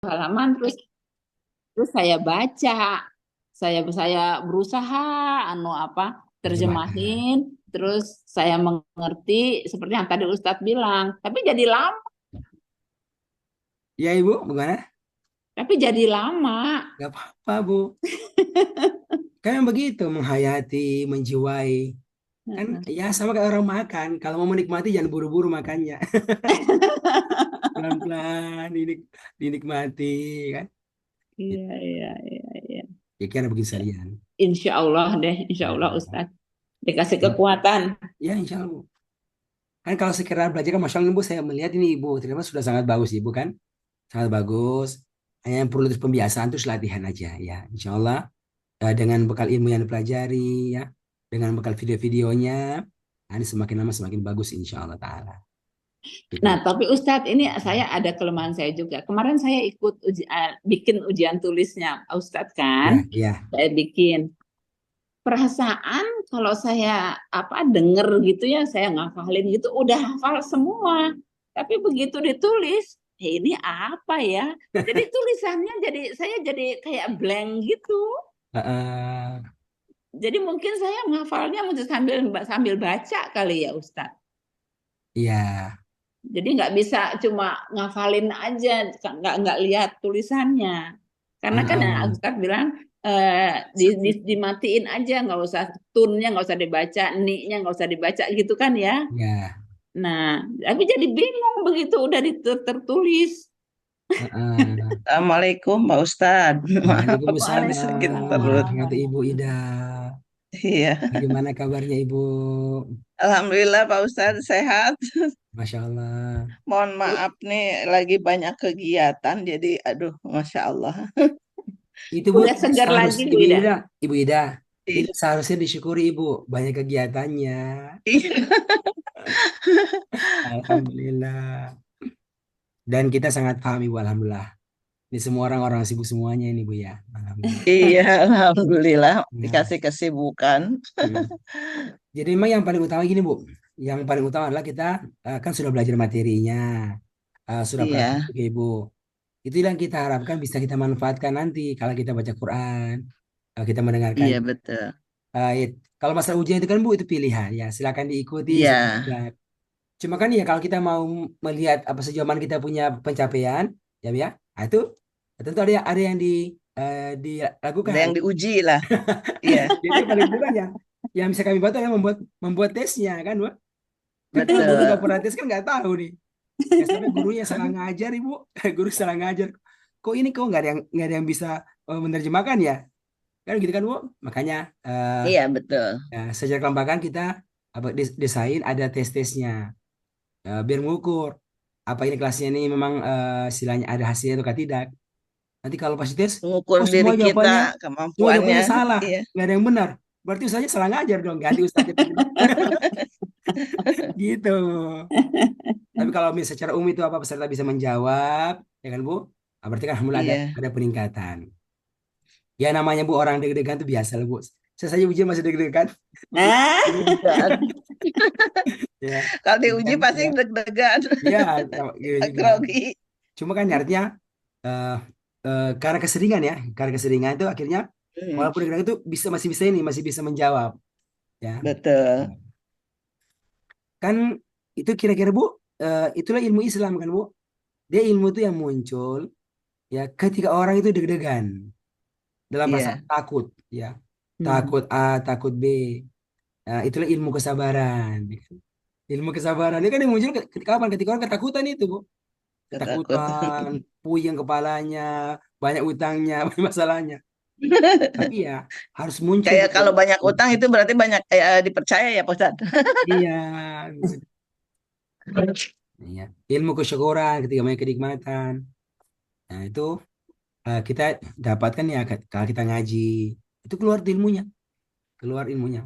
halaman, terus saya baca, saya berusaha Terjemahkan. terjemahin, terus saya mengerti seperti yang tadi Ustadz bilang, Ya Ibu, bagaimana? tapi jadi lama. Gak apa-apa Bu. Kan yang begitu, menghayati, menjiwai. Kan ya sama kayak orang makan. Kalau mau menikmati jangan buru-buru makannya. Pelan-pelan, dinikmati kan. Iya, iya, iya, iya. Ya kira begini sekalian. Insya Allah deh, insya Allah Nah, Ustadz dikasih ya, kekuatan. ya insya Allah Bu. Kan kalau sekedar belajar kan Masya Allah Ibu, saya melihat ini Ibu, ternyata sudah sangat bagus Ibu kan. Sangat bagus. Hanya yang perlu terus pembiasaan terus latihan aja ya. Insya Allah dengan bekal ilmu yang dipelajari ya, dengan bekal video-videonya, nah, ini semakin lama semakin bagus insya Allah Ta'ala. Nah, Gitu. tapi Ustadz ini saya ada kelemahan saya juga. Kemarin saya ikut bikin ujian tulisnya Ustadz Ya, kan, ya. saya bikin. Perasaan kalau saya denger gitu ya, saya ngafalin gitu, udah hafal semua. Tapi begitu ditulis, ini apa ya? Jadi tulisannya saya jadi kayak blank gitu. Eh, Jadi mungkin saya menghafalnya mesti sambil sambil baca kali ya Ustadz. iya. Jadi nggak bisa cuma ngafalin aja, nggak lihat tulisannya. Karena kan ya Eh, Ustadz bilang dimatiin aja, nggak usah tunnya nggak usah dibaca, ni-nya nggak usah dibaca gitu kan ya. ya. Nah, tapi jadi bingung begitu udah tertulis. Eh. Assalamualaikum Pak Ustadz. Maaf aku tadi sakit perut. Waalaikumsalam. Kata Ibu Ida. Iya. Bagaimana kabarnya Ibu? Alhamdulillah Pak Ustadz sehat. Masya Allah. Mohon maaf nih lagi banyak kegiatan jadi aduh Masya Allah. Itu Bu, Udah itu segar lagi seharusnya Bu Ida. Ibu Ida, Ih, itu seharusnya disyukuri Ibu, banyak kegiatannya. iya. Alhamdulillah. Dan kita sangat paham Ibu, Alhamdulillah. Ini semua orang-orang sibuk semuanya ini Bu ya. Alhamdulillah. Iya, Alhamdulillah Ya. dikasih kesibukan. Hmm. Jadi memang yang paling utama gini Bu, yang paling utama adalah kita kan sudah belajar materinya, sudah praktik Iya, juga Ibu. Itu yang kita harapkan bisa kita manfaatkan nanti kalau kita baca Quran, kita mendengarkan. iya betul. Kalau masalah ujian itu kan Bu itu pilihan ya, silakan diikuti, silakan Iya, tidak. Cuma kan ya kalau kita mau melihat apa sejauh mana kita punya pencapaian, ya Bu ya, nah, itu tentu ada yang ada dilakukan. yang diuji lah. Iya, Jadi yang paling penting kan yang bisa kami bantu adalah membuat tesnya kan Bu. Kan kalau guru nggak betul. pernah tes kan nggak tahu nih. Ya sampai gurunya salah ngajar Ibu, guru salah ngajar. Kok ini kok nggak ada yang bisa menerjemahkan ya? Kan gitu kan Bu. Makanya Iya, betul. secara kelembagaan kita desain ada tes-tesnya biar mengukur apa ini kelasnya ini memang istilahnya ada hasilnya atau tidak. Nanti kalau pas tes, Mengukur oh diri kita, semua kemampuannya. jawabannya salah, Iya. nggak ada yang benar. Berarti ustaznya salah ngajar dong, ganti ustaznya gitu. Tapi kalau misalnya secara umum itu apa peserta bisa menjawab, ya kan Bu? Nah, berarti kan alhamdulillah Iya. ada peningkatan. Ya namanya Bu orang deg-degan itu biasa lah Bu. Saya saja ujian masih deg-degan. Nah, Dan Ya, kalau diuji dan pasti ya, deg-degan, ya gitu juga. grogi. Cuma kan artinya eh karena keseringan itu akhirnya Hmm, walaupun deg-degan itu masih bisa ini masih bisa menjawab ya. betul. Kan itu kira-kira Bu, itulah ilmu Islam kan Bu. Dia ilmu itu yang muncul ya ketika orang itu deg-degan dalam perasaan Iya. takut ya. hmm. Takut A, takut B. Nah, itulah ilmu kesabaran. Ilmu kesabaran ini kan yang muncul kapan? Ketika orang ketakutan itu, Bu. Ketakutan. Ketakutan, puyeng kepalanya, banyak utangnya, banyak masalahnya. Tapi ya harus muncul Kayak gitu. kalau banyak utang itu berarti banyak dipercaya ya Pak Ustadz. Iya, gitu. Iya. Ilmu kesyukuran ketika banyak kenikmatan. Nah, itu kita dapatkan ya kalau kita ngaji. Itu keluar ilmunya, keluar ilmunya.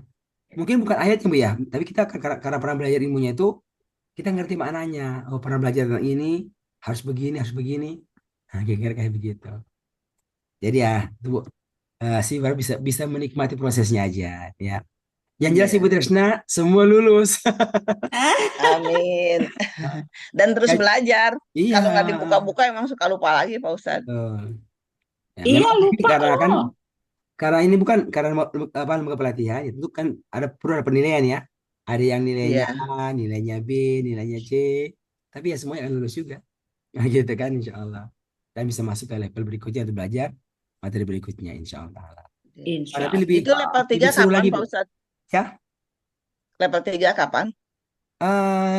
Mungkin bukan ayatnya, Bu ya, tapi kita karena pernah belajar ilmunya itu, kita ngerti maknanya. Oh, pernah belajar tentang ini, harus begini, harus begini. Nah, kira-kira kayak begitu. Jadi ya, itu, Bu, sih baru bisa bisa menikmati prosesnya aja, ya. Yang jelas Ibu Iya. Tresna semua lulus. Amin. Dan terus Ya, belajar. iya, Kalau nggak dibuka-buka emang suka lupa lagi Pak Ustadz. betul. Ya, Iya, memang tapi lupa karena kan loh. karena ini bukan karena apa lembaga pelatihan, itu kan perlu ada penilaian ya. Ada yang nilainya Iya. A, nilainya B, nilainya C, tapi ya semuanya akan lulus juga. Nah, gitu kan insya Allah. Dan bisa masuk ke level berikutnya untuk belajar materi berikutnya insya Allah. Ah, Insya nanti lebih Itu level lebih 3 seru kapan lagi Pak Bu. Ustadz? Ya, Level 3 kapan?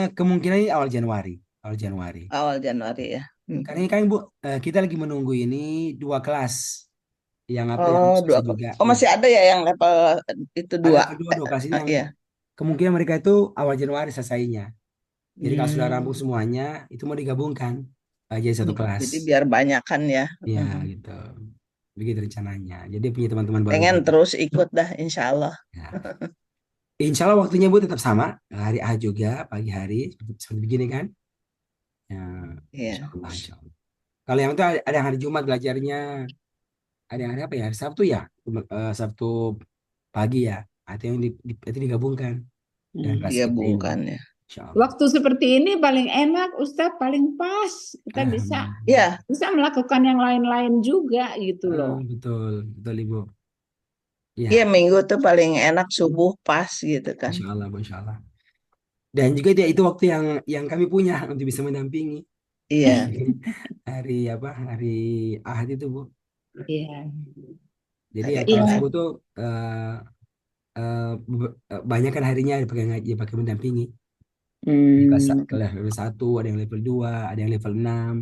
kemungkinan ini awal Januari, awal Januari. Awal Januari ya. Hmm. Karena ini kan Bu, kita lagi menunggu ini 2 kelas yang apa yang Oh, susah juga. Oh, Iya, masih ada ya yang level itu ada dua. level 2 2 kelas ini yang Iya. kemungkinan mereka itu awal Januari selesainya. Jadi kalau sudah rampung Hmm. semuanya, itu mau digabungkan jadi satu kelas. Jadi biar banyakan ya. Ya, Hmm. gitu. Begitu rencananya. Jadi punya teman-teman baru Pengen juga. terus ikut dah insya Allah. Ya. Insya Allah waktunya Bu tetap sama. Hari A juga, pagi hari. Seperti begini kan. Ya, insya Iya. Allah, insya Allah. Kalau yang itu ada yang hari Jumat belajarnya. Ada yang hari apa ya? Hari Sabtu ya. Sabtu pagi ya. Atau yang itu digabungkan dengan kelas Dia kita ini. bukan ya. Insya Allah. Waktu seperti ini paling enak, Ustadz, paling pas. Kita bisa Alhamdulillah. Ya, bisa melakukan yang lain-lain juga gitu loh. Betul, betul Ibu. iya Ya, minggu tuh paling enak subuh pas gitu kan. Insya Allah, Bu, Insya Allah. Dan juga itu waktu yang kami punya untuk bisa mendampingi Iya. hari apa hari Ahad itu Bu. Iya. Jadi ya Hari kalau Iya. subuh tuh banyak kan harinya dipakai ngaji, pakai mendampingi. Di Hmm. kelas level 1, ada yang level 2, ada yang level 6,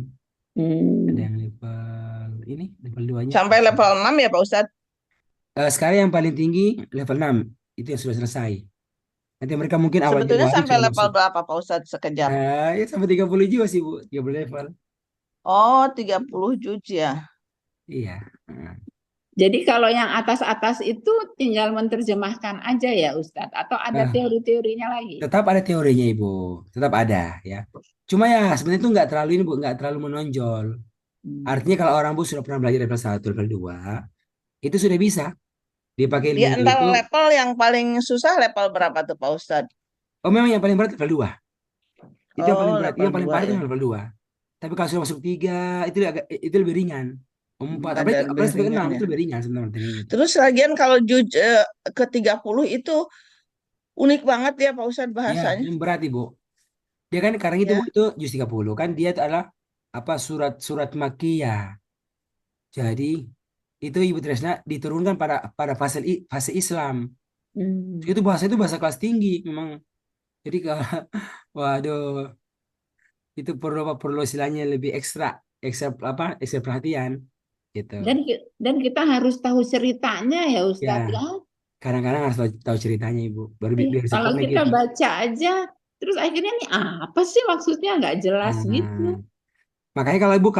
ada Hmm. yang level ini level 2-nya. Sampai level 6 ya Pak Ustadz? Sekarang yang paling tinggi level 6 itu yang sudah selesai. Nanti mereka mungkin awal Sebetulnya Januari sampai sudah level masuk. berapa Pak Ustadz sekejap? Ya sampai 30 jiwa sih Bu, 30 level. Oh, 30 juz ya. Iya. Nah, Jadi kalau yang atas-atas itu tinggal menerjemahkan aja ya Ustadz, atau ada eh, teori-teorinya lagi? tetap ada teorinya Ibu, tetap ada ya. Cuma ya sebenarnya itu nggak terlalu ini Bu, nggak terlalu menonjol. Artinya Hmm. kalau orang Bu sudah pernah belajar level 1, level 2, itu sudah bisa dipakai Di ilmunya antara itu. level yang paling susah level berapa tuh Pak Ustadz? Oh memang yang paling berat level 2. Itu yang paling Oh, berat, level yang paling 2 parah itu ya. level 2. Tapi kalau sudah masuk 3 itu lebih ringan. 4, Ada apalagi lebih apalagi sampai ke ringan 6 ya. itu lebih ringan sebenarnya materinya itu. Terus lagian kalau juz ke 30 itu unik banget ya Pak Ustadz Ya, bahasanya. yang berat Ibu. Dia kan sekarang itu Bu, Ya. itu juz 30 kan dia itu adalah apa surat-surat Makkiyah. Jadi itu Ibu Tresna diturunkan pada pada fase Islam. Hmm. Itu bahasa kelas tinggi memang. Jadi kalau waduh itu perlu apa perlu istilahnya lebih ekstra, ekstra perhatian gitu. Dan kita harus tahu ceritanya ya Ya, Ustadz ya. kadang-kadang harus tahu ceritanya Ibu, baru Iya, biar bisa kalau connect kita gitu. baca aja, terus akhirnya nih apa sih maksudnya nggak jelas gitu. Nah, makanya kalau Ibu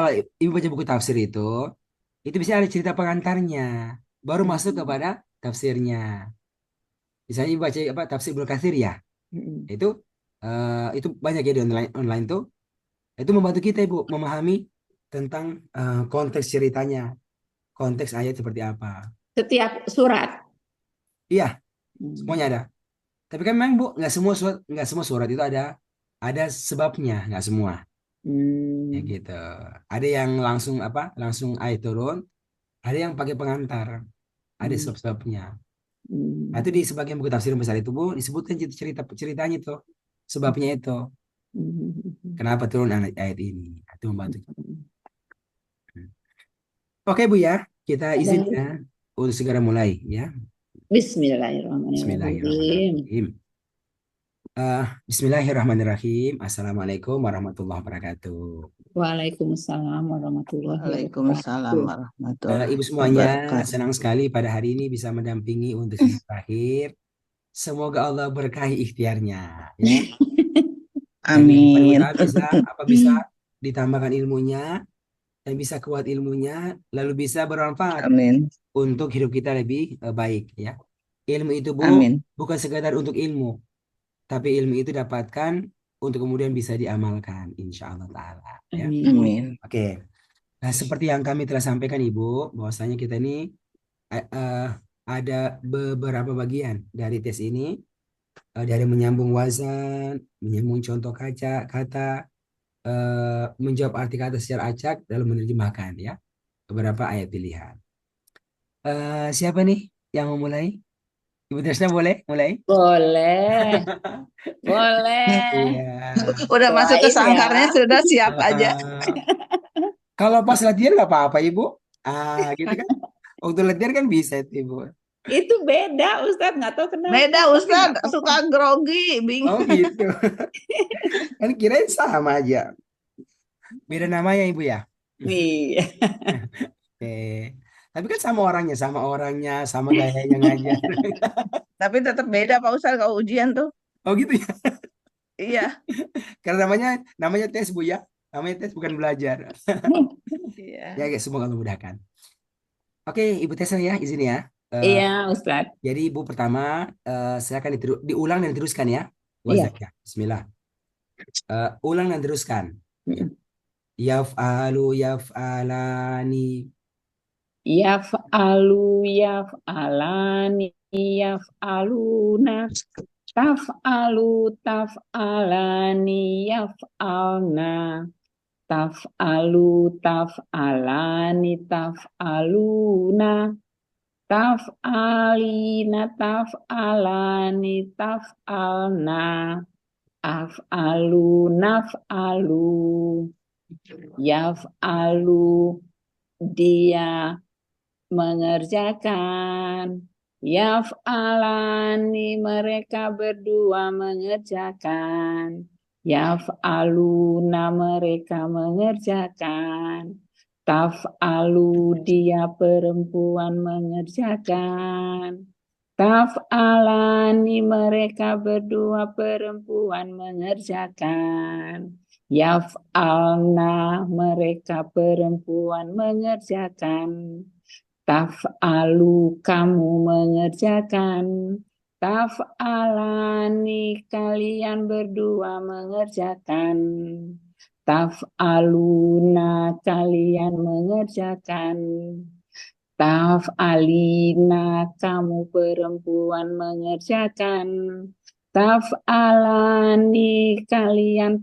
baca buku tafsir itu bisa ada cerita pengantarnya, baru masuk Hmm. kepada tafsirnya. Misalnya Ibu baca apa tafsir Ibnu Katsir ya, Hmm. itu itu banyak ya di online online tuh. Itu membantu kita Ibu memahami tentang konteks ceritanya, konteks ayat seperti apa. Setiap surat. Iya, semuanya Hmm. ada. Tapi kan memang Bu, nggak semua surat itu ada sebabnya, nggak semua. Ya Hmm. gitu. Ada yang langsung langsung ayat turun, ada yang pakai pengantar, ada Hmm. sebab-sebabnya. Nah, itu di Hmm. sebagian buku tafsir besar itu Bu disebutkan ceritanya itu, sebabnya itu. Hmm. Kenapa turun ayat ini? Nah, itu membantu. Oke Bu ya, kita izin ya Baik. untuk segera mulai ya. Bismillahirrahmanirrahim. Bismillahirrahmanirrahim. Bismillahirrahmanirrahim. Assalamualaikum warahmatullahi wabarakatuh. Waalaikumsalam warahmatullahi Waalaikumsalam wabarakatuh. warahmatullahi Ibu semuanya, wabarakatuh. senang sekali pada hari ini bisa mendampingi untuk sesi terakhir. Semoga Allah berkahi ikhtiarnya, ya. Dan yang paling Amin. utama bisa ditambahkan ilmunya dan bisa kuat ilmunya, lalu bisa bermanfaat Amin. untuk hidup kita lebih baik, ya. Ilmu itu Bu Amin. bukan sekedar untuk ilmu, tapi ilmu itu dapatkan untuk kemudian bisa diamalkan, insya Allah taala, ya. Amin. Amin. Oke. Nah, seperti yang kami telah sampaikan Ibu, bahwasanya kita ini eh, eh, ada beberapa bagian dari tes ini, dari menyambung wazan, menyambung contoh kata, menjawab arti kata secara acak, lalu menerjemahkan ya beberapa ayat pilihan. Siapa nih yang mau mulai? Ibu Tresna boleh mulai? Boleh, boleh. Iya. Udah masuk ke Doain sangkarnya ya. sudah siap aja. Kalau pas latihan nggak apa-apa Ibu. Gitu kan. Waktu latihan kan bisa itu Ibu. Itu beda, Ustadz. Nggak tahu kenapa, Beda tapi Ustaz, nggak apa-apa. suka grogi, Oh bingung. gitu. Kan kirain sama aja. Beda namanya Ibu ya. Iya. Oke. Tapi kan sama orangnya, sama gayanya ngajar. Tapi tetap beda Pak Ustaz kalau ujian tuh. Oh gitu ya. Iya, Karena namanya tes Bu ya. Namanya tes bukan belajar. Ya iya. guys, semoga Allah mudahkan. Oke, Ibu Tessa ya, izin ya. Eh, Iya, Ustadz. jadi Ibu pertama, saya akan diulang dan diteruskan ya. Iya. Wazannya. Bismillah. Ulang dan teruskan. Ya. Mm. Yaf'alu yaf'alani. Yaf'alu yaf'alani yaf'aluna taf'alu taf'alani yaf'alna taf'alu taf'alani taf'aluna taf'alina taf'alani taf'alna af'alu naf'alu yaf'alu dia mengerjakan. Yaf'alani mereka berdua mengerjakan. Yaf'aluna mereka mengerjakan. Taf'alu dia perempuan mengerjakan. Taf'alani mereka berdua perempuan mengerjakan. Yaf'alna mereka perempuan mengerjakan. Taf'alu kamu mengerjakan. Taf'alani kalian berdua mengerjakan. Taf'aluna kalian mengerjakan. Taf'alina kamu perempuan mengerjakan. Taf'alani kalian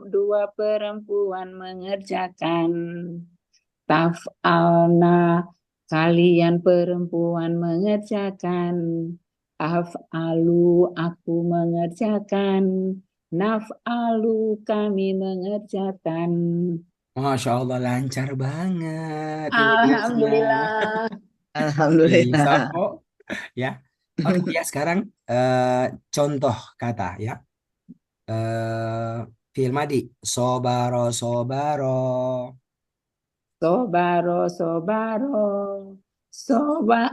dua perempuan mengerjakan. Taf'alna kalian perempuan mengerjakan. Af'alu aku mengerjakan. Naf'alu kami mengerjakan. Masya Allah lancar banget Ibu Tresna. Alhamdulillah. Bisa Alhamdulillah. kok ya. Oke ya sekarang, eh, contoh kata ya. Fi'il madi. Sobaro sobaro. Sobaro, sobaro. Soba,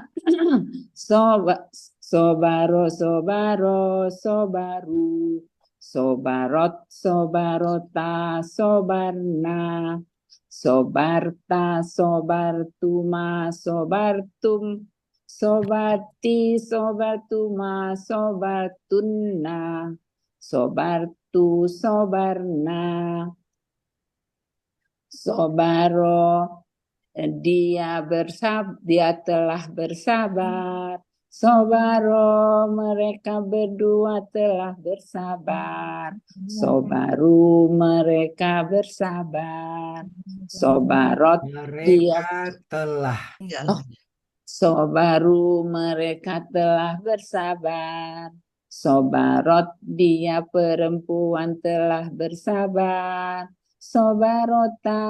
soba, sobaro, sobaro, sobaru. Sobarot, sobarota, sobarna. Sobarta, sobartuma, sobartum. Sobarti, sobartuma, sobartunna. Sobartu, sobarna. Sobaro dia telah bersabar. Sobaro mereka berdua telah bersabar. Sobaru mereka bersabar. Sobarot dia Mereka telah. Enggak oh, lah. Sobaru mereka telah bersabar. Sobarot dia perempuan telah bersabar. Sobarota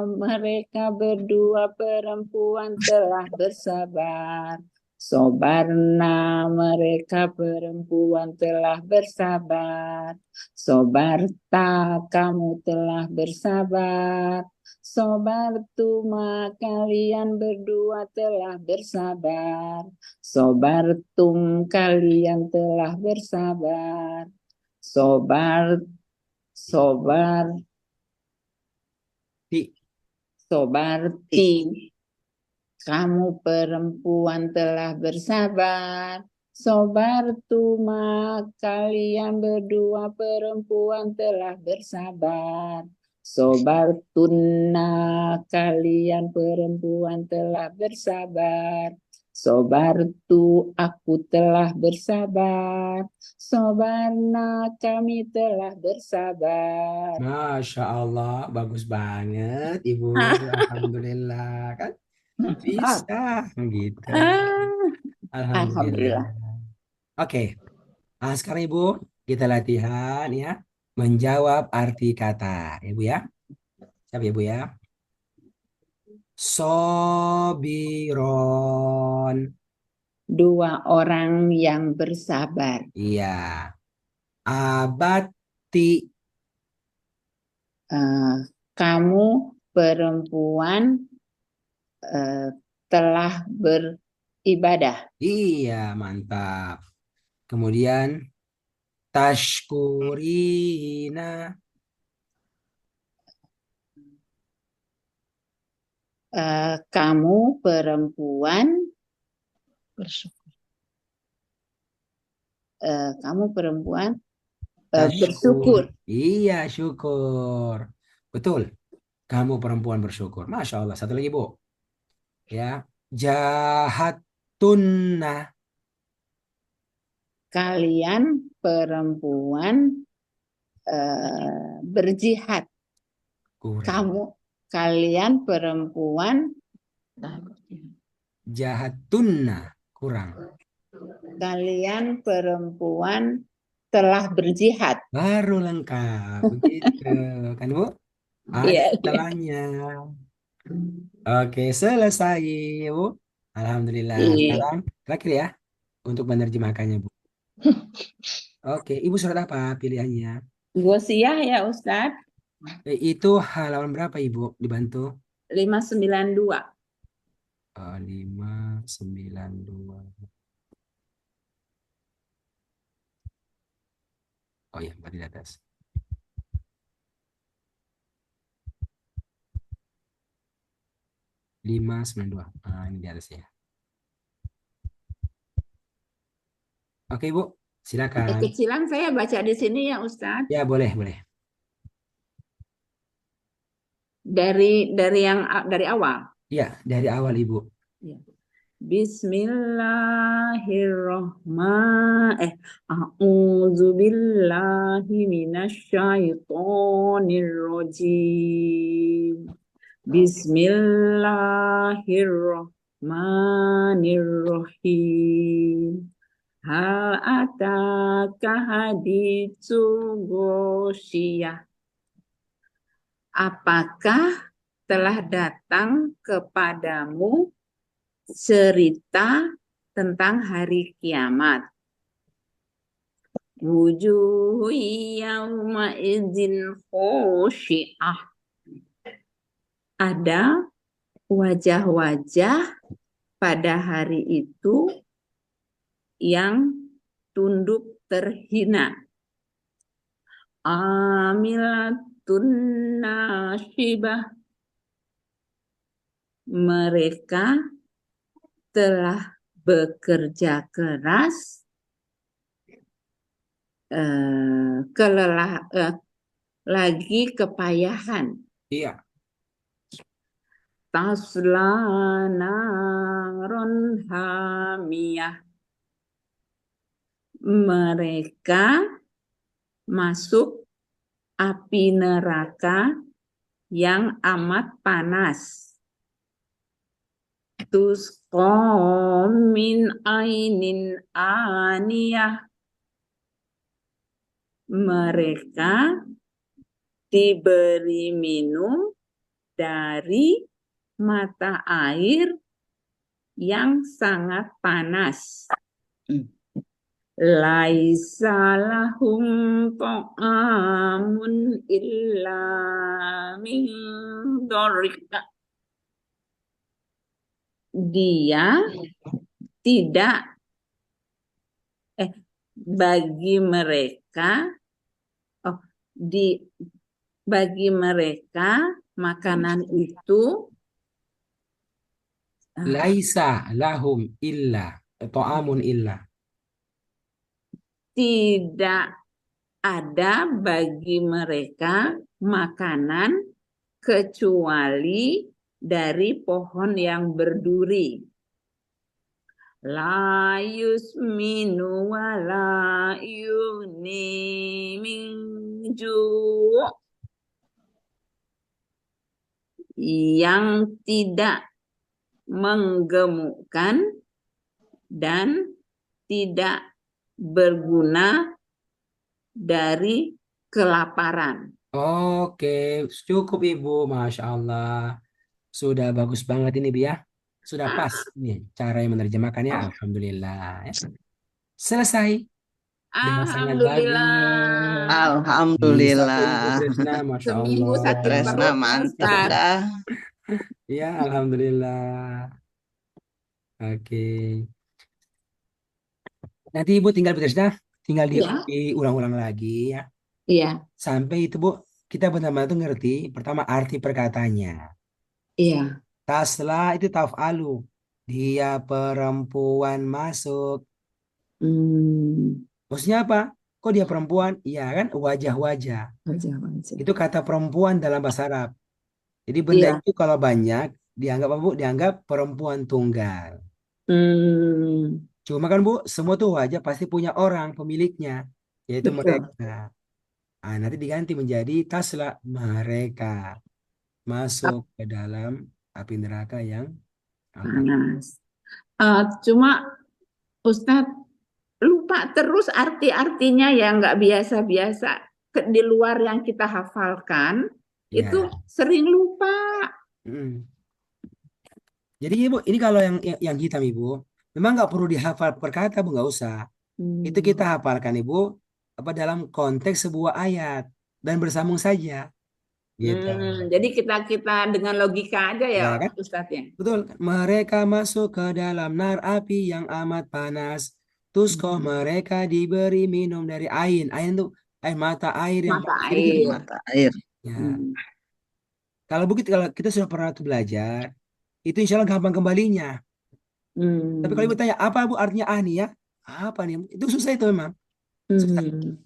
mereka berdua perempuan telah bersabar. Sobarna mereka perempuan telah bersabar. Sobarta kamu telah bersabar. Sobartuma kalian berdua telah bersabar. Sobartum kalian telah bersabar. Sobar sobar Di. sobarti kamu perempuan telah bersabar. Sobartuma kalian berdua perempuan telah bersabar. Sobartunna kalian perempuan telah bersabar. Sobartu, aku telah bersabar. Sobarna, kami telah bersabar. Masya Allah, bagus banget, Ibu. Alhamdulillah, kan Ah, bisa gitu. ah, Alhamdulillah. Alhamdulillah. Oke, sekarang Ibu kita latihan ya menjawab arti kata, Ibu ya. Siap Ibu ya. Sobiron. Dua orang yang bersabar. Iya. Abati. Eh, kamu perempuan eh, telah beribadah. Iya, mantap. Kemudian tashkurina. Kamu perempuan, Bersyukur. kamu perempuan Tashkur. bersyukur. Iya, syukur. Betul. Kamu perempuan bersyukur. Masya Allah. Satu lagi, Bu. Ya. Jahatuna. Kalian perempuan berjihad. Kurang. Kalian perempuan Nah, Jahatuna. Kurang. kalian perempuan telah berjihad. Baru lengkap. Begitu. Kan, Bu? Ada Iya. setelahnya. Oke, selesai, Bu. Alhamdulillah. Iya. Sekarang terakhir ya untuk menerjemahkannya, Bu. Oke, Ibu surat apa pilihannya? Gosiah ya Ustadz, Itu halaman berapa, Ibu? Dibantu. 592. 592. Oh iya, berarti di atas. 592. Ini di atas ya. Oke, Ibu. Silakan. Kecilan saya baca di sini ya Ustadz. Ya, boleh, boleh. Dari awal. Iya, dari awal, Ibu. Ya. A'udzu billahi minasyaitonir rajim. Bismillahirrahmanirrahim. Hal ataka haditsu ghosyiyah. Apakah telah datang kepadamu cerita tentang hari kiamat? Wujuh yauma idzin khosyi'ah. Ada wajah-wajah pada hari itu yang tunduk terhina. Amilatun nasibah. Mereka telah bekerja keras, lagi kepayahan. Iya. Tasla naron hamiyah. Mereka masuk api neraka yang amat panas. Tusqa min ainin aniyah. Mereka diberi minum dari mata air yang sangat panas. Laisa lahum ta'amun illa min dharika. Dia tidak bagi mereka bagi mereka makanan itu Laisa lahum illa. Ta'amun illa. tidak ada bagi mereka makanan kecuali dari pohon yang berduri. La yusminu wa la yughni min ju'. Yang tidak menggemukkan dan tidak berguna dari kelaparan. Oke, cukup Ibu, Masya Allah. Sudah bagus banget ini, Bu ya. Sudah pas nih cara yang menerjemahkannya. Alhamdulillah. Ya. Selesai dengan sangat bagus. Alhamdulillah. Bisa tuh Ibu Alhamdulillah. Tresna, Masya Seminggu Allah. sakit Tresna perut, Pak mantep Ustadz. dah. Ya, Alhamdulillah. Oke. Nanti Ibu tinggal Bu Tresna, tinggal Iya, diulang-ulang lagi ya. iya, Sampai itu Bu, kita benar-benar tuh ngerti. Pertama arti perkataannya. iya. Tasla itu taf'alu. Dia perempuan masuk. Hmm, Maksudnya apa? Kok dia perempuan? Iya kan? Wajah-wajah. wajah-wajah. Itu kata perempuan dalam bahasa Arab. Jadi benda Iya. itu kalau banyak, dianggap apa Bu? Dianggap perempuan tunggal. Hmm, Cuma kan Bu, semua tuh wajah pasti punya orang pemiliknya. Yaitu betul. mereka. Ah, nanti diganti menjadi tasla. Mereka masuk ke dalam api neraka yang akan. Panas. Cuma Ustadz lupa terus arti-artinya yang nggak biasa-biasa di luar yang kita hafalkan itu Ya. sering lupa. Mm. Jadi Ibu, ini kalau yang hitam Ibu, memang nggak perlu dihafal per kata Bu, nggak usah. Itu kita Hmm. hafalkan Ibu apa dalam konteks sebuah ayat dan bersambung saja, gitu. Jadi kita kita dengan logika aja ya Ya kan? Ustadz ya. Betul. Mereka masuk ke dalam nar api yang amat panas. Terus kok Hmm. mereka diberi minum dari air. Air itu air mata air yang Mata panas itu Bu. air. Mata air. Ya. Hmm. Kalau begitu kalau kita sudah pernah tuh belajar, itu insya Allah gampang kembalinya. Tapi kalau Hmm. ibu tanya apa Bu artinya ani ya? Apa nih? Itu susah itu memang. Susah. Hmm.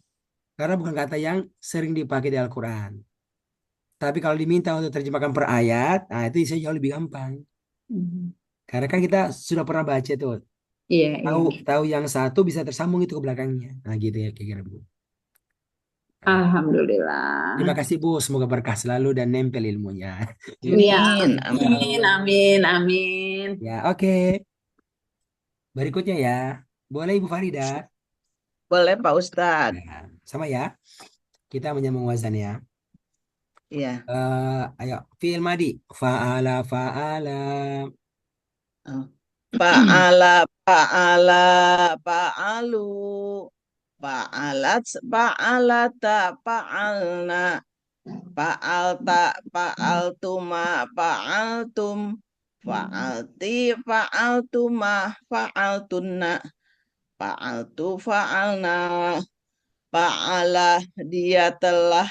Karena bukan kata yang sering dipakai di Al-Quran. Tapi kalau diminta untuk terjemahkan per ayat, nah itu bisa jauh lebih gampang. Hmm. Karena kan kita sudah pernah baca tuh, Iya, tahu iya. tahu yang satu bisa tersambung itu ke belakangnya. Nah gitu ya kira-kira Bu. Nah, terima Alhamdulillah. kasih Bu, semoga berkah selalu dan nempel ilmunya. Iya, Amin. Insya Amin. amin, Allah. amin, amin. Ya oke. Berikutnya ya, boleh Ibu Farida. Boleh Pak Ustadz. Nah, sama ya, kita menyambung wazan ya. Iya. Ayo, fi'il madi. Fa'ala, fa'ala. Oh. Fa'ala, fa'ala, fa'alu. Fa'alat, fa'alata, fa'alna. Fa'alta, fa'altuma, fa'altum. Fa'alti, fa'altuma, fa'altunna. Fa'altu, fa'alna. Fa'ala, dia telah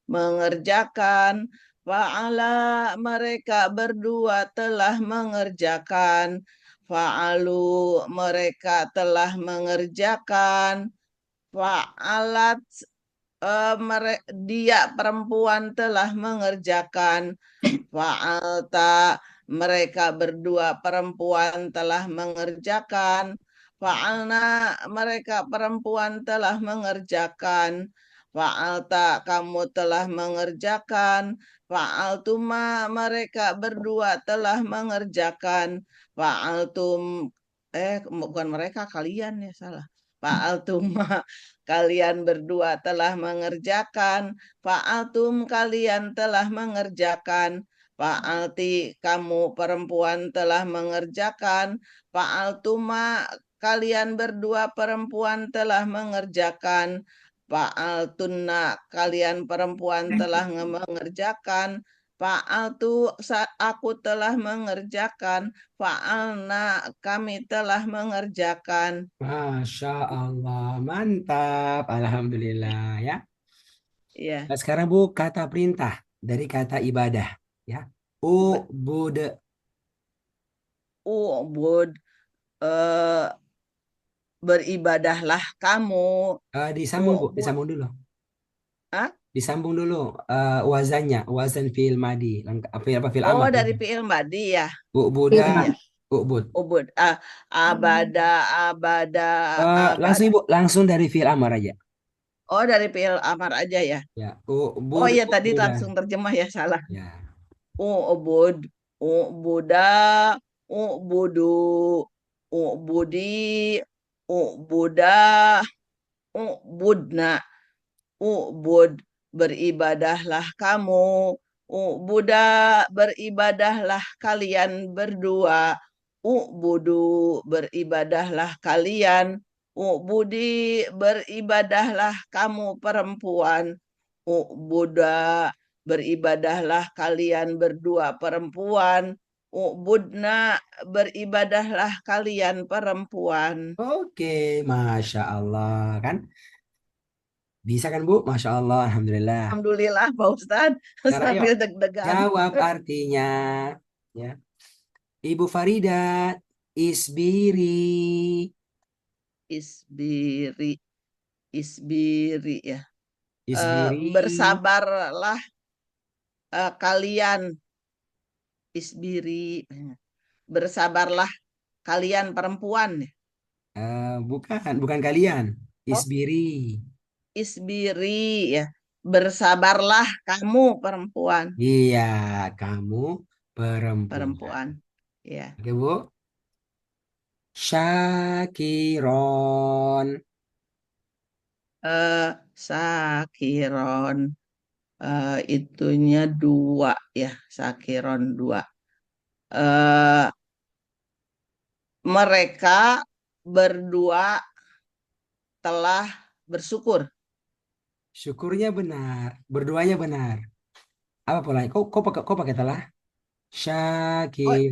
mengerjakan. Fa'ala, mereka berdua telah mengerjakan. Fa'alu, mereka telah mengerjakan. Fa'alat, dia perempuan telah mengerjakan. Fa'alta, mereka berdua perempuan telah mengerjakan. Fa'alna, mereka perempuan telah mengerjakan. Fa'alta, kamu telah mengerjakan. Fa'altuma, mereka berdua telah mengerjakan. Fa'altum, bukan mereka, kalian ya salah. Fa'altuma, kalian berdua telah mengerjakan. Fa'altum, kalian telah mengerjakan. Fa'alti, kamu perempuan telah mengerjakan. Fa'altuma, kalian berdua perempuan telah mengerjakan. Fa'altunna, kalian perempuan telah mengerjakan. Fa'altu, aku telah mengerjakan. Fa'alna, kami telah mengerjakan. Masya Allah, mantap. Alhamdulillah ya. Ya, Nah, sekarang Bu, kata perintah dari kata ibadah. Ya. Ubude. ubud, eh, beribadahlah kamu. Disambung Bu, Ubud, disambung dulu. ah? Disambung dulu wazannya, wazan fi'il madi. Apa fi'il Oh, amar. dari fi'il madi ya. Bu, Buddha, Firman. Ya. Ubud. Ubud. Abada, abada, Langsung abada. Ibu, langsung dari fi'il amar aja. Oh, dari fi'il amar aja ya. Ya, Oh ubud, iya, tadi ubuda. langsung terjemah ya, salah. Ya. Ubud, ubuda, ubudu, ubudi, ubuda, ubudna, ubud, beribadahlah kamu, ubuda, beribadahlah kalian berdua, ubudu, beribadahlah kalian, ubudi, beribadahlah kamu perempuan, ubuda, beribadahlah kalian berdua perempuan, ubudna, beribadahlah kalian perempuan. Oke, Masya Allah. Kan? Bisa kan Bu? Masya Allah, Alhamdulillah. Alhamdulillah Pak Ustadz, Sekarang ayo, sambil deg-degan. jawab artinya. Ya. Ibu Farida, isbiri. Isbiri, isbiri ya. Isbiri. Bersabarlah kalian, isbiri. Bersabarlah kalian perempuan. Bukan kalian. Oh, Isbiri. isbiri ya. Bersabarlah kamu perempuan. Iya, kamu perempuan. Perempuan. Ya. Oke, Bu. Syakiron. Sakiron. Itunya dua ya. Sakiron dua. Eh, Mereka berdua telah bersyukur. Syukurnya benar. Berduanya benar. Apa polanya? Kok pakai telah? Oh, Syakiron.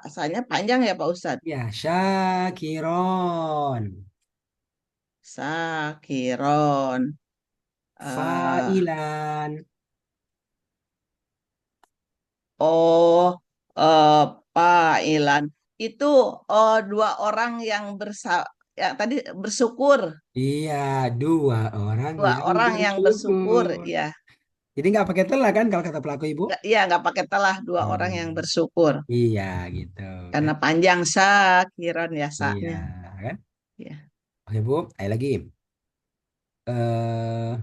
sanya panjang ya Pak Ustadz. Ya, Syakiron. Sakiron. Eh, Failan. oh, eh, Ilan. Itu dua orang yang ya, tadi bersyukur. Iya, dua orang Dua yang orang yang bersyukur. bersyukur. Ya, Jadi nggak pakai telah kan kalau kata pelaku ibu? nggak, ya nggak pakai telah dua orang yang Hmm, bersyukur. iya gitu kan? Karena panjang Sakiron ya Iya saknya. kan? Ya. Oke Bu, ayo lagi. Eh,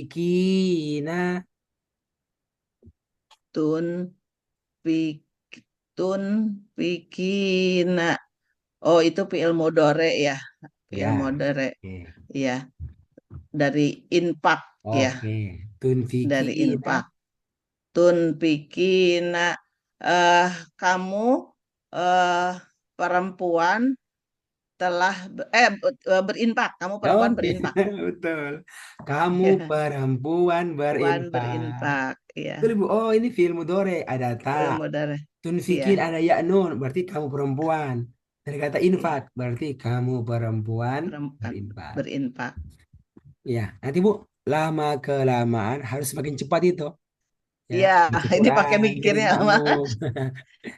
tunfikina. Tun, pik, tun, pikina. Oh, itu fi'il mudhari ya. Fi'il Ya, mudhari. oke. Ya, dari infak ya, Oke, dari tunfikina. infak. Tun pikina, eh kamu eh perempuan telah berinfak. Kamu perempuan Oke, berinfak. betul. Kamu Ya, perempuan perempuan berinfak. berinfak. Betul Ya, Ibu. Oh, ini film Dore. Ada tak. ilmu dari. Tunfikin Ya, ada ya nun. Berarti kamu perempuan. Dari kata infak. ya, Berarti kamu perempuan perempuan berinfak. berinfak. Ya, nanti Bu. Lama kelamaan harus semakin cepat itu. Ya, Ya, baca ini pakai Quran. Jadi mikirnya lama. nyambung.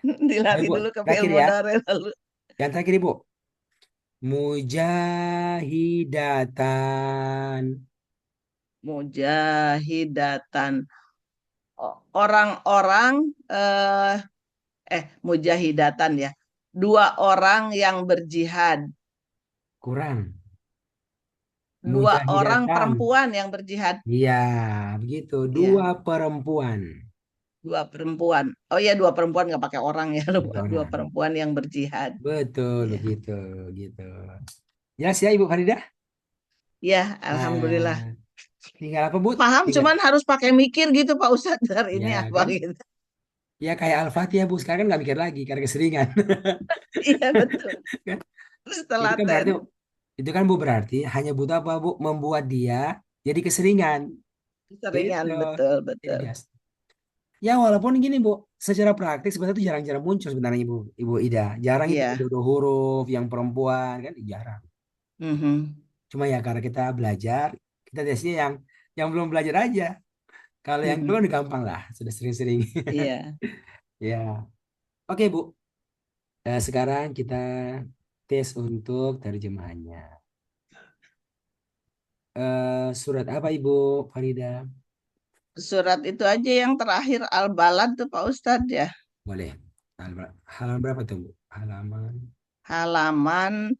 Oke Dilatih Bu. dulu ke fi'il Terakhir ya. mudhari lalu. Yang terakhir Ibu. Mujahidatan. Mujahidatan. Orang-orang mujahidatan ya. Dua orang yang berjihad. Kurang. Dua orang Mujahidatan. perempuan yang berjihad. Iya, begitu. Dua Iya, perempuan. dua perempuan. Oh iya, dua perempuan nggak pakai orang ya. Gitu Dua orang. perempuan yang berjihad. Betul, Iya, begitu. Gitu. Jelas ya, Ibu Farida? iya, alhamdulillah. Nah, tinggal apa, Bu? Paham, Tinggal. cuman harus pakai mikir gitu Pak Ustadz. Dari ini Ya, apa kan? gitu. Ya, kayak Al-Fatihah, Bu. Sekarang kan nggak mikir lagi, karena keseringan. Iya, betul. Kan? Terus Itu kan telaten. berarti, itu kan, Bu, berarti hanya butuh apa, Bu? Membuat dia jadi keseringan. Seringan, Gitu. betul, Jadi betul. biasa. Ya, walaupun gini, Bu. Secara praktik, sebenarnya itu jarang-jarang muncul sebenarnya, Ibu Ida. Jarang itu Iya. kedua huruf yang perempuan, kan? Jarang. Mhm. Cuma ya karena kita belajar, kita tesnya yang belum belajar aja. Kalau yang dulu Mhm. udah gampang lah, sudah sering-sering. Iya. Ya, oke Bu. Sekarang kita tes untuk terjemahannya. Surat apa Ibu Farida? surat itu aja yang terakhir Al-Balad tuh Pak Ustadz ya. Boleh. Halaman berapa tuh, Bu? Halaman. Halaman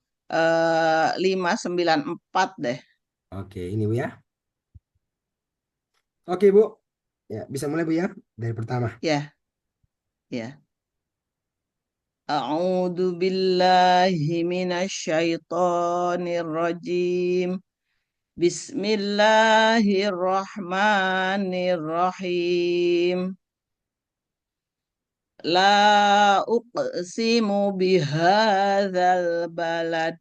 594 deh. Oke, ini Bu ya. Oke, Bu. Ya, bisa mulai Bu ya dari pertama. Ya, ya. A'udzu billahi minasyaitonir rajim. Bismillahirrahmanirrahim. La uqsimu bihadzal balad.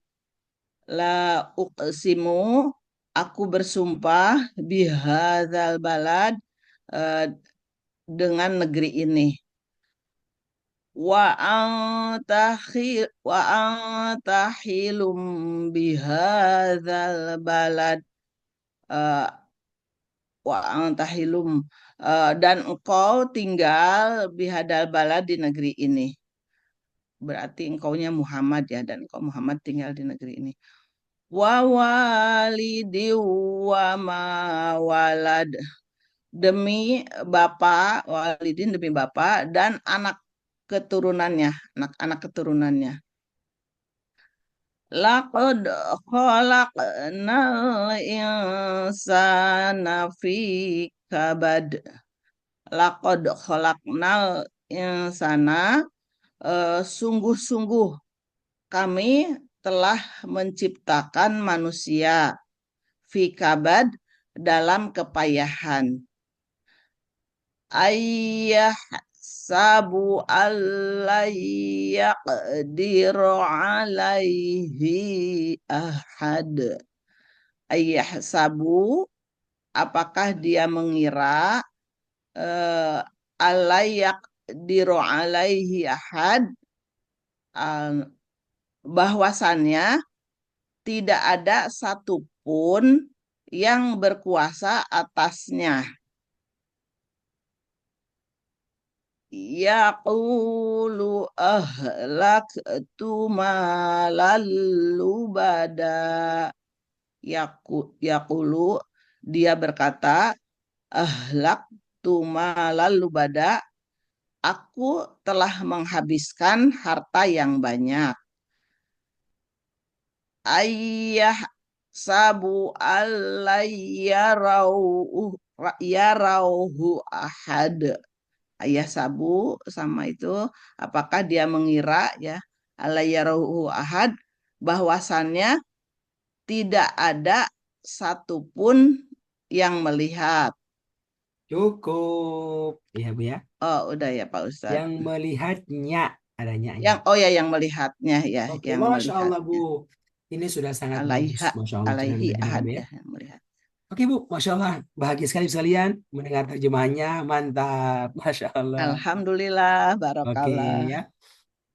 La uqsimu, aku bersumpah bihadzal balad, eh, dengan negeri ini. Wa anta hilum bihadzal balad. Eh, wa anta hilum, dan engkau tinggal bihadal balad di negeri ini. Berarti engkaunya Muhammad ya, dan engkau Muhammad tinggal di negeri ini. Wa walidi wa ma walad, demi bapak, walidin demi bapak dan anak keturunannya, anak-anak keturunannya. Laqad khalaqnal insana fi kabad. Laqad khalaqnal insana, sungguh-sungguh kami telah menciptakan manusia fi kabad, dalam kepayahan. Ayah sabu yaqdiru alaihi ahad. Ayah sabu, apakah dia mengira, eh, yaqdiru alaihi ahad, eh, bahwasannya tidak ada satupun yang berkuasa atasnya. Yaqulu ahlaktu malal lubada. Yaqulu, dia berkata, ahlaktu malal lubada, aku telah menghabiskan harta yang banyak. Ayah sabu yarauhu ahad. Ayah sabu sama itu, apakah dia mengira ya, alayyaruhu ahad, bahwasannya tidak ada satupun yang melihat. Cukup. Iya, Bu ya. Oh, udah ya Pak Ustadz. Yang melihatnya adanya. Oh ya, yang melihatnya ya, Oke, yang Masya Allah, Bu. melihatnya. Ini sudah sangat bagus. Alaiha, Masya Allah, cara alaihi mendengarnya, ahad Bu ya. ya, yang melihat. Oke, Bu. Masya Allah. Bahagia sekali sekalian mendengar terjemahannya. Mantap. Masya Allah. Alhamdulillah, Oke, barokallah. ya.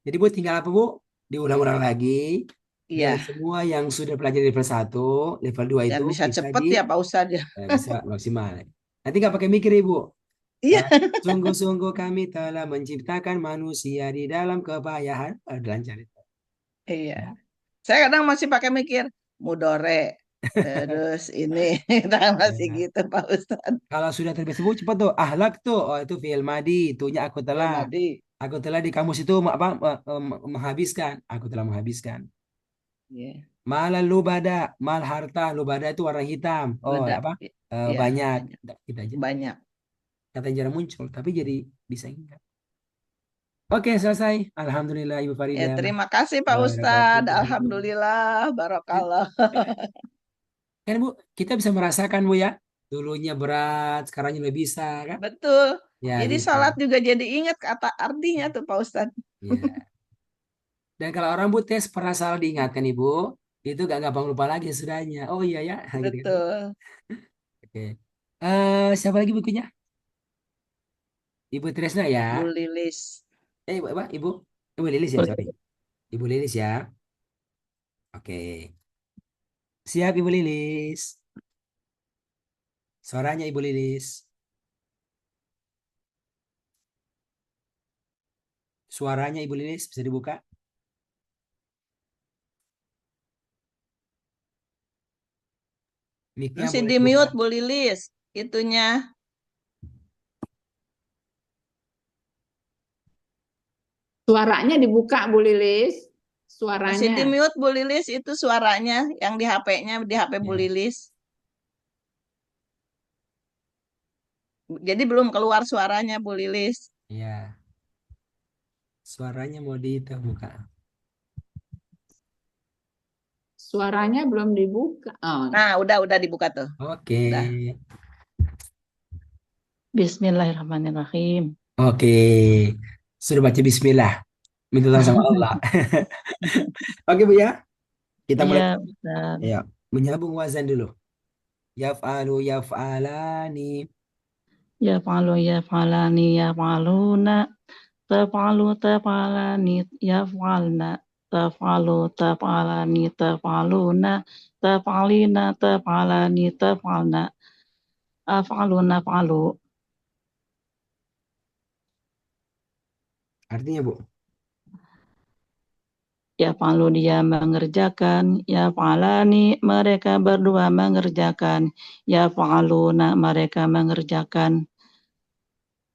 Jadi, Bu, tinggal apa, Bu? Diulang-ulang lagi. Dan Iya, semua yang sudah pelajari level 1, level 2 dan itu bisa bisa cepet ya Pak Ustadz ya. bisa maksimal. Nanti nggak pakai mikir, Ibu. Iya, Eh, Sungguh-sungguh kami telah menciptakan manusia di dalam kepayahan. Lancar itu. iya. Ya. Saya kadang masih pakai mikir mudore. Terus ini kita masih Ya. gitu Pak Ustadz. Kalau sudah terbiasa, Bu, cepat tuh. Ahlak tuh. Oh, itu fi'il madi. Itunya aku Ya telah. Madi. Aku telah di kamus itu apa, menghabiskan. Aku telah menghabiskan. Ya, Malal lubada. Mal harta. Lubada itu warna hitam. Oh, beda. apa? Ya, Banyak. banyak. Kita aja. Banyak. Kata jarang muncul. Tapi jadi bisa enggak. Oke, selesai. Alhamdulillah, Ibu Ya, Farida. terima kasih Pak Ustadz. Wabarakatuh. Alhamdulillah, barokallah. Kan Bu, kita bisa merasakan Bu ya, dulunya berat, sekarang lebih bisa kan? Betul. Ya Jadi gitu. salat juga jadi ingat kata artinya tuh Pak Ustadz. Ya. Dan kalau orang Bu tes pernah salah diingatkan Ibu, itu gak gampang lupa lagi sudahnya. Oh iya ya, gitu kan Bu. Betul. Oke. Siapa lagi bukunya? Ibu Tresna ya. Bu Lilis. Ibu, Ibu Lilis ya, sorry. Ibu Lilis ya. Oke. Siap Ibu Lilis. Suaranya Ibu Lilis. Suaranya Ibu Lilis bisa dibuka? Mic-nya Masih boleh di dibuka. mute Bu Lilis. Itunya. Suaranya dibuka, Bu Lilis. Masih Suaranya. di mute Bu Lilis itu suaranya yang di HP-nya, di HP Bu Ya, Lilis. Jadi belum keluar suaranya Bu Lilis. ya. Suaranya mau dibuka. Suaranya belum dibuka. Oh, Nah, udah dibuka tuh. Oke. Udah. Bismillahirrahmanirrahim. Oke. Sudah baca bismillah. Minta tolong sama Allah. Oke, Bu ya. Kita Iya, mulai. Ustaz. Ya, menyambung wazan dulu. Yaf'alu yaf'alani. Ya falani, ya faluna. Tafalu, tafalani, ya falna. Tafalu, tafalani, tafaluna. Tafalina, tafalani, tafalna. Afaluna, falu. Artinya, Bu. Ya falu dia mengerjakan. Ya falani, mereka berdua mengerjakan. Ya faluna, mereka mengerjakan.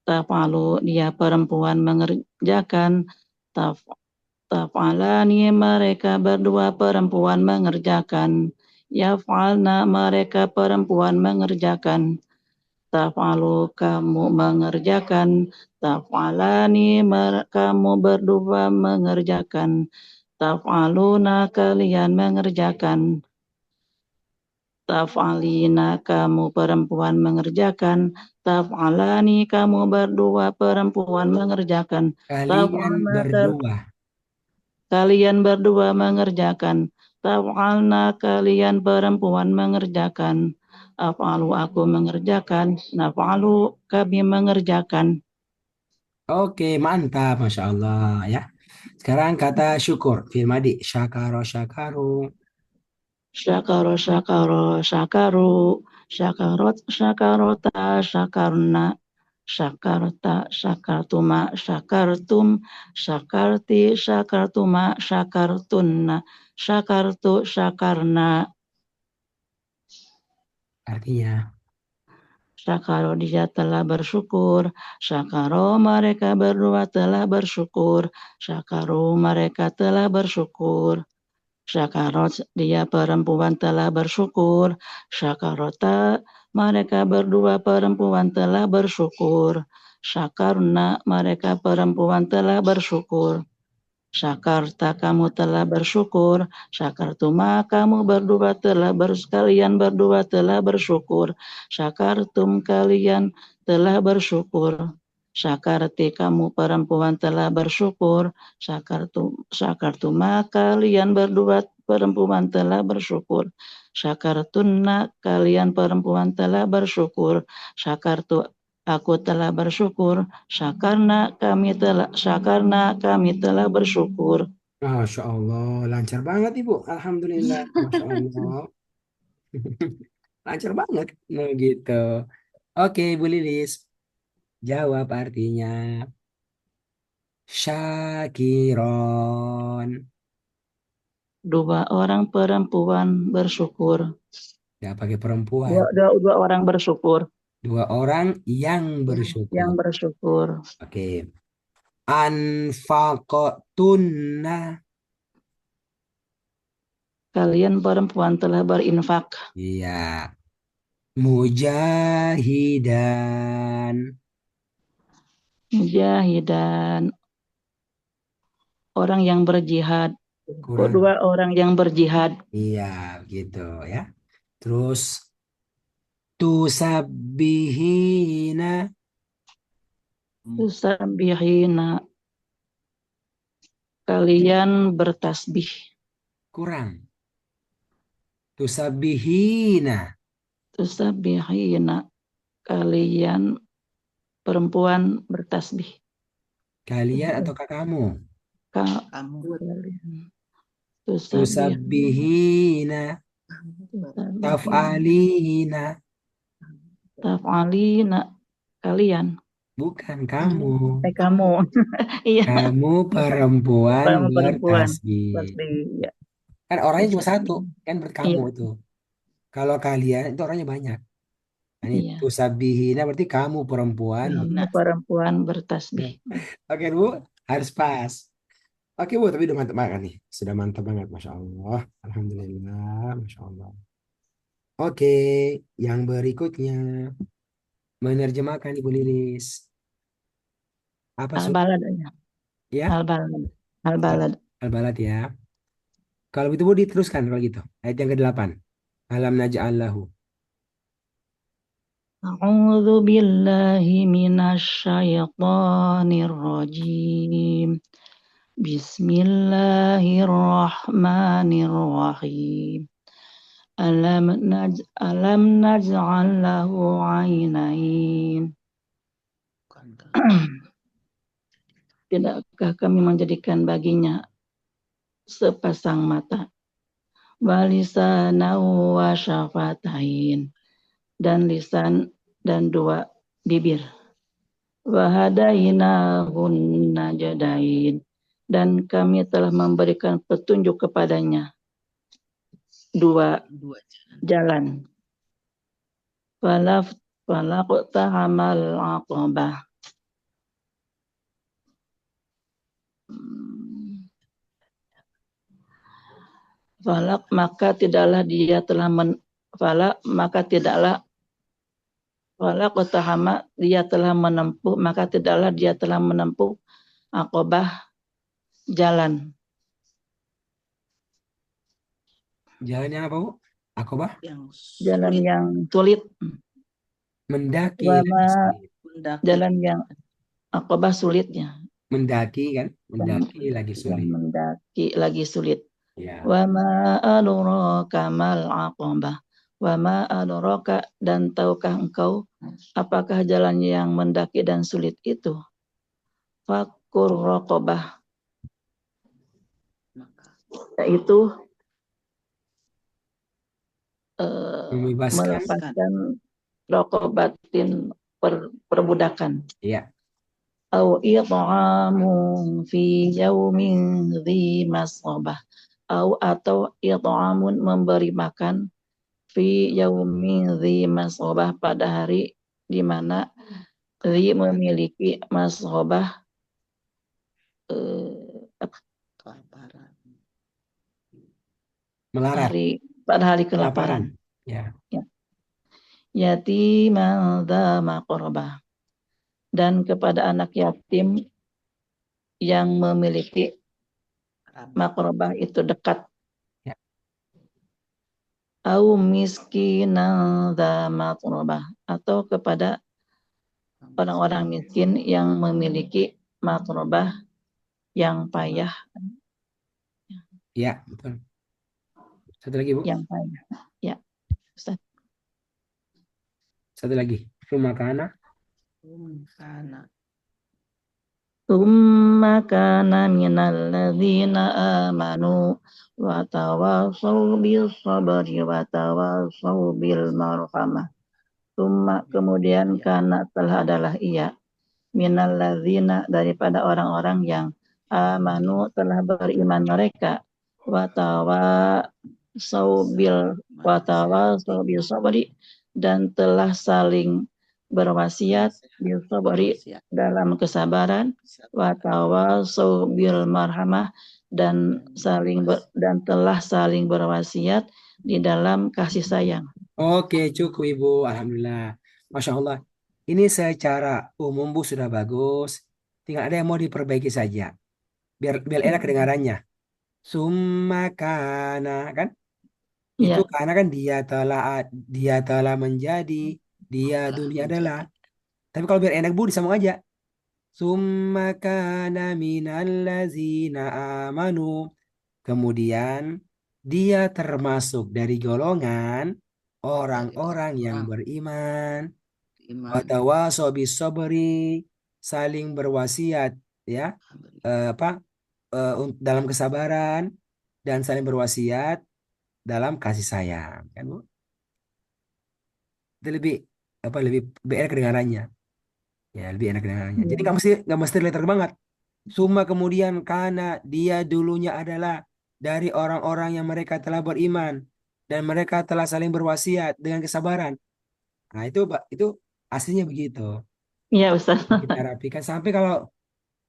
Tafalu dia perempuan mengerjakan. Tafalani mereka berdua perempuan mengerjakan. Yafalna mereka perempuan mengerjakan. Tafalu kamu mengerjakan. Tafalani kamu berdua mengerjakan. Tafaluna kalian mengerjakan. Tafalina kamu perempuan mengerjakan. Tafalani kamu berdua perempuan mengerjakan. Kalian Tafalna berdua. kalian berdua mengerjakan. Tafalna kalian perempuan mengerjakan. Afalu aku mengerjakan. Nafalu kami mengerjakan. Oke, mantap. Masya Allah ya. Sekarang kata syukur. Firmadi. Syakaro syakaru. Syakaro syakaro syakaru. Syakarot syakarota syakarna. Syakarta syakartuma syakartum. Syakarti syakartuma syakartunna. Syakartu syakarna. Artinya. Syakaro dia telah bersyukur. Syakaro mereka berdua telah bersyukur. Syakaro mereka telah bersyukur. Syakarot dia perempuan telah bersyukur. Syakarota mereka berdua perempuan telah bersyukur. Syakarna mereka perempuan telah bersyukur. Syakarta kamu telah bersyukur. Syakartuma kamu berdua telah kalian berdua telah bersyukur. Syakartum kalian telah bersyukur. Syakarti kamu perempuan telah bersyukur. Syakartuma kalian berdua perempuan telah bersyukur. Syakartunna kalian perempuan telah bersyukur. Syakartu aku telah bersyukur. Syakarna kami telah bersyukur. Masya Allah. Lancar banget, Ibu. Alhamdulillah. Masya Allah. Lancar banget. Nah, gitu. Oke, Bu Lilis. Jawab artinya. Syakiron. Dua orang perempuan bersyukur. Nggak pakai perempuan. Dua orang bersyukur. Dua orang yang Yang bersyukur. bersyukur. Oke. Anfakotunna. Kalian perempuan telah berinfak. Iya. Mujahidan. Mujahidan. Orang yang berjihad. Kurang. Dua orang yang berjihad. Iya, gitu ya. Terus tusabbihina. Tusabbihina. Kalian bertasbih. Kurang. Tusabbihina. Tusabbihina. Kalian perempuan bertasbih. Kalian ataukah kamu? Kamu. Tusabbihina. Taf'alina. Taf'alina. Kalian. Bukan kamu. Kamu. Iya. Kamu perempuan Perempuan. bertasbih. Tasbih. Ya. Kan orangnya cuma satu. Kan berarti kamu Iya. itu. Kalau kalian itu orangnya banyak. Nah, ini Iya. tusabbihina berarti kamu perempuan Kamu bertasbih. perempuan bertasbih. Oke, Bu. Harus pas. Oke Bu, tapi udah mantap banget nih. Sudah mantap banget, Masya Allah. Alhamdulillah, Masya Allah. Oke, yang berikutnya menerjemahkan Ibu Lilis. Apa Al-balad aja. ya? Al-balad. Al- Al-balad. Al-Balad ya. Kalau itu Bu diteruskan kalau gitu. Ayat yang ke-8. Alam naj'al lahu. A'udzu billahi minasyaitonir rajim. Bismillahirrahmanirrahim. Alam naj'al lahu 'ainain. Tidakkah kami menjadikan baginya sepasang mata, walisanan wa syafatain, dan lisan dan dua bibir, wahadainahun najdain, dan kami telah memberikan petunjuk kepadanya dua jalan. Falaqtahamal aqabah. Falak maka tidaklah dia telah falak maka tidaklah falak utahama dia telah menempuh, maka tidaklah dia telah menempuh aqabah jalan Jalannya apa Bu? Akobah? jalan yang sulit, Mendaki lagi wama sulit. jalan yang aqabah sulitnya, Mendaki kan? yang Mendaki lagi sulit. mendaki lagi sulit. Ya. Wama adraka mal aqabah. Wama adraka, dan tahukah engkau apakah jalan yang mendaki dan sulit itu? Fakur raqabah, yaitu Membebaskan. melepaskan raqabatin perbudakan. Ya. Au it'amun fi yaumin dhi masghabah. Atau it'amun memberi makan fi yaumin dhi masghabah pada hari di mana dhi memiliki masghabah Melarat. pada hari Kelaparan. kelaparan. Ya. Yatiman dha maqrabah, dan kepada anak yatim yang memiliki maqrabah itu dekat. Ya. Au miskinan dha maqrabah, atau kepada orang-orang miskin yang memiliki maqrabah yang payah, Ya, betul. Satu lagi Bu. yang payah. Ya, Ustaz. Satu lagi. Sumakana. Tsumma kana minal ladzina amanu wa tawasaw bis sabri wa tawasaw bil marhamah. Tsumma, kemudian, kana telah adalah ia, minal ladzina daripada orang-orang yang amanu telah beriman mereka, wa tawasaw bil sabri, dan telah saling berwasiat bil sabri dalam kesabaran, wa tawasaw bil marhamah, dan telah saling berwasiat di dalam kasih sayang. Oke, cukup Ibu. Alhamdulillah. Masya Allah. Ini secara umum Bu sudah bagus. Tinggal ada yang mau diperbaiki saja. Biar enak kedengarannya. Sumakana kan? Itu Ya, karena kan dia telah menjadi, dia dunia adalah. Tapi kalau biar enak Bu disambung aja. Sumakana minallazina amanu. Kemudian dia termasuk dari golongan orang-orang yang beriman. Watawasau bisobri, saling berwasiat ya, dalam kesabaran dan saling berwasiat dalam kasih sayang, kan Bu? Itu lebih enak kedengarannya. Ya, lebih enak kedengarannya. Jadi nggak mesti letter banget. Summa kemudian karena dia dulunya adalah dari orang-orang yang mereka telah beriman dan mereka telah saling berwasiat dengan kesabaran. Nah, itu aslinya begitu. iya Ustaz. Kita rapikan sampai kalau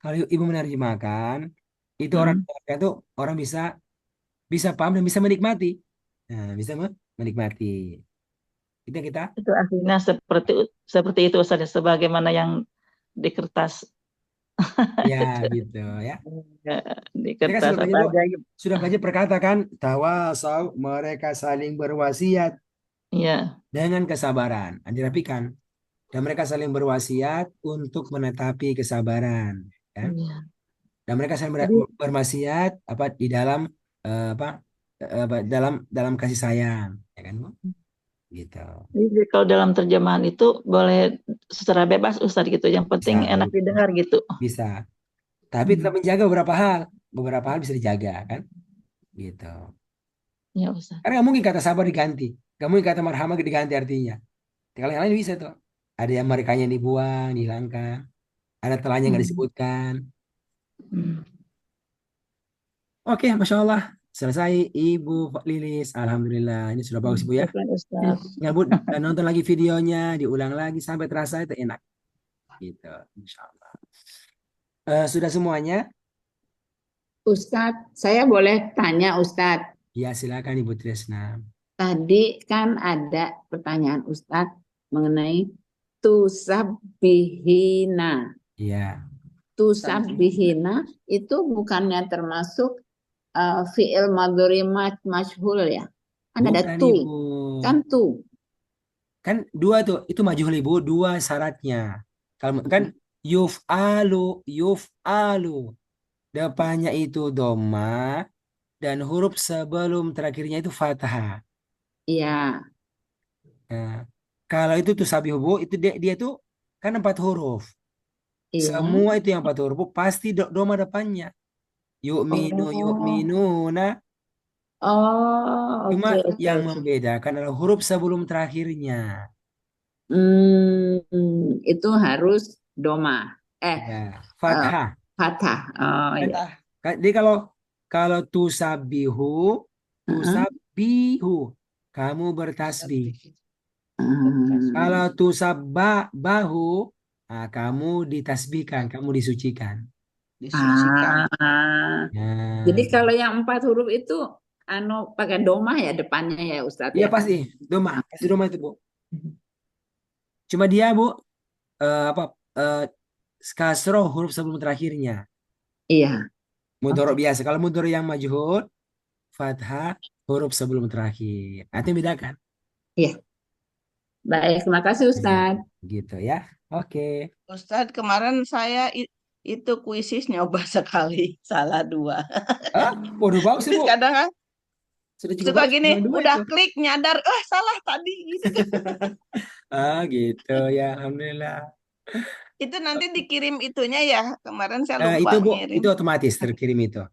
kalau ibu menerjemahkan, itu orang Mm. itu orang bisa bisa paham dan bisa menikmati. Nah, bisa menikmati. Itu yang kita Itu artinya seperti itu Ustaz, ya, sebagaimana yang di kertas ya itu. gitu ya. Ya, di Kita kan kertas sudah apa belajar Bu, aja gitu. sudah belajar perkata kan tawasau mereka saling berwasiat Iya, dengan kesabaran. Dirapikan. Dan mereka saling berwasiat untuk menetapi kesabaran, kan? iya. Dan mereka saling Jadi, berwasiat apa di dalam apa dalam kasih sayang, ya kan Bu? Gitu. kalau dalam terjemahan itu boleh secara bebas Ustaz gitu. Yang penting Bisa, enak didengar gitu. bisa. Tapi tetap Hmm. menjaga beberapa hal. Beberapa hal bisa dijaga, kan? Gitu. Ya Ustaz. Karena nggak mungkin kata sabar diganti. Nggak mungkin kata marhamah diganti artinya. Kalau yang lain bisa tuh. Ada yang merekanya dibuang, dihilangkan. Ada telahnya nggak Hmm. disebutkan. Hmm. Oke, Masya Allah. Selesai Ibu Lilis. Alhamdulillah. Ini sudah bagus Bu ya. Syukran, Ustaz. Tinggal Bu nonton lagi videonya. Diulang lagi sampai terasa itu enak. Gitu. Insya Allah. Sudah semuanya? Ustadz, saya boleh tanya Ustadz. Ya silakan Ibu Tresna. Tadi kan ada pertanyaan Ustadz mengenai tusabihina. Iya. Tusabihina itu bukannya termasuk fi'il madhuri majhul ya? Kan ada Bukan tu, Ibu. kan tu. Kan dua tuh. Itu majhul Ibu. Dua syaratnya. Kalau kan yuf'alu. Depannya itu doma. Dan huruf sebelum terakhirnya itu fathah. Iya, Nah, kalau itu tuh sabihu Bu, itu dia tuh kan 4 huruf. iya. Semua itu yang 4 huruf Bu, pasti doma depannya. Yu'minu, Oh, yu'minuna. oh, Cuma oke, oke, yang oke. membedakan adalah huruf sebelum terakhirnya. Itu harus doma. Ya, Eh, fathah. fathah. Oh, Kan, iya. jadi kalau kalau tusabihu, Heeh. tusabihu, kamu bertasbih. Hmm. Kalau tusabbahu, nah, kamu ditasbihkan, kamu disucikan. Disucikan. Jadi Nah, kalau yang 4 huruf itu pakai domah ya depannya ya Ustadz iya ya. pasti doma itu Bu. Cuma dia Bu, apa eh, kasroh huruf sebelum terakhirnya. Iya. Mudhari Oke. biasa. Kalau mudhari yang majhul, fathah huruf sebelum terakhir. Nanti bedakan. Iya. Baik, terima kasih Nah, Ustadz. gitu ya. Oke. Ustadz, kemarin saya itu kuisis nyoba sekali, salah dua. Waduh bagus sih Terus Bu. kadang kan Sudah cukup suka bagus. gini, Cuma dua udah itu. klik nyadar, salah tadi gitu kan. Gitu ya. Alhamdulillah. Itu nanti dikirim itunya ya. Kemarin saya lupa Itu Bu, ngirim. itu otomatis terkirim itu.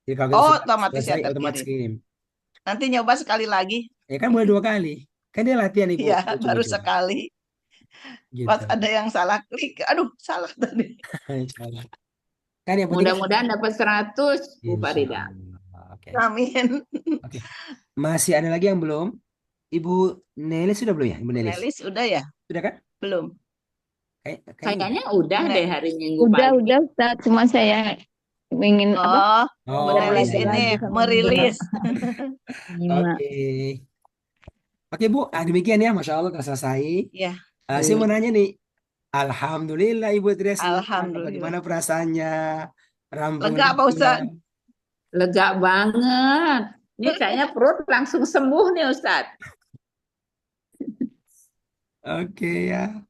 Jadi kalau kita Oh, sudah otomatis ya selesai, otomatis terkirim. kirim. Nanti nyoba sekali lagi. Ya kan boleh 2 kali. Kan dia latihan Ibu. Ya, Dia baru coba-coba. sekali. Pas Gitu. ada yang salah klik, aduh salah tadi. Insya Allah. Kan yang penting kan Mudah-mudahan dapat 100 Bu Insya Farida. Allah. Oke. Amin. Oke. Masih ada lagi yang belum? Ibu Nelis sudah belum ya? Ibu Bu Nelis. Nelis udah ya? Sudah kan? Belum. Kayaknya udah. Kayaknya udah Bu deh Ne- hari Minggu Udah, pagi. udah Ustaz. Cuma saya ingin apa? Oh, Bu Oh Nelis iya Belajar iya ini lagi iya. sama menyimak. merilis. Menyimak. Oke. Oke Bu, demikian ya. Masya Allah telah selesai. Ya, Saya mau nanya nih. Alhamdulillah Ibu Tresna. alhamdulillah. Bagaimana perasaannya? Rampung Lega Pak juga. Ustadz. Lega banget. Ini kayaknya perut langsung sembuh nih Ustadz. Oke ya.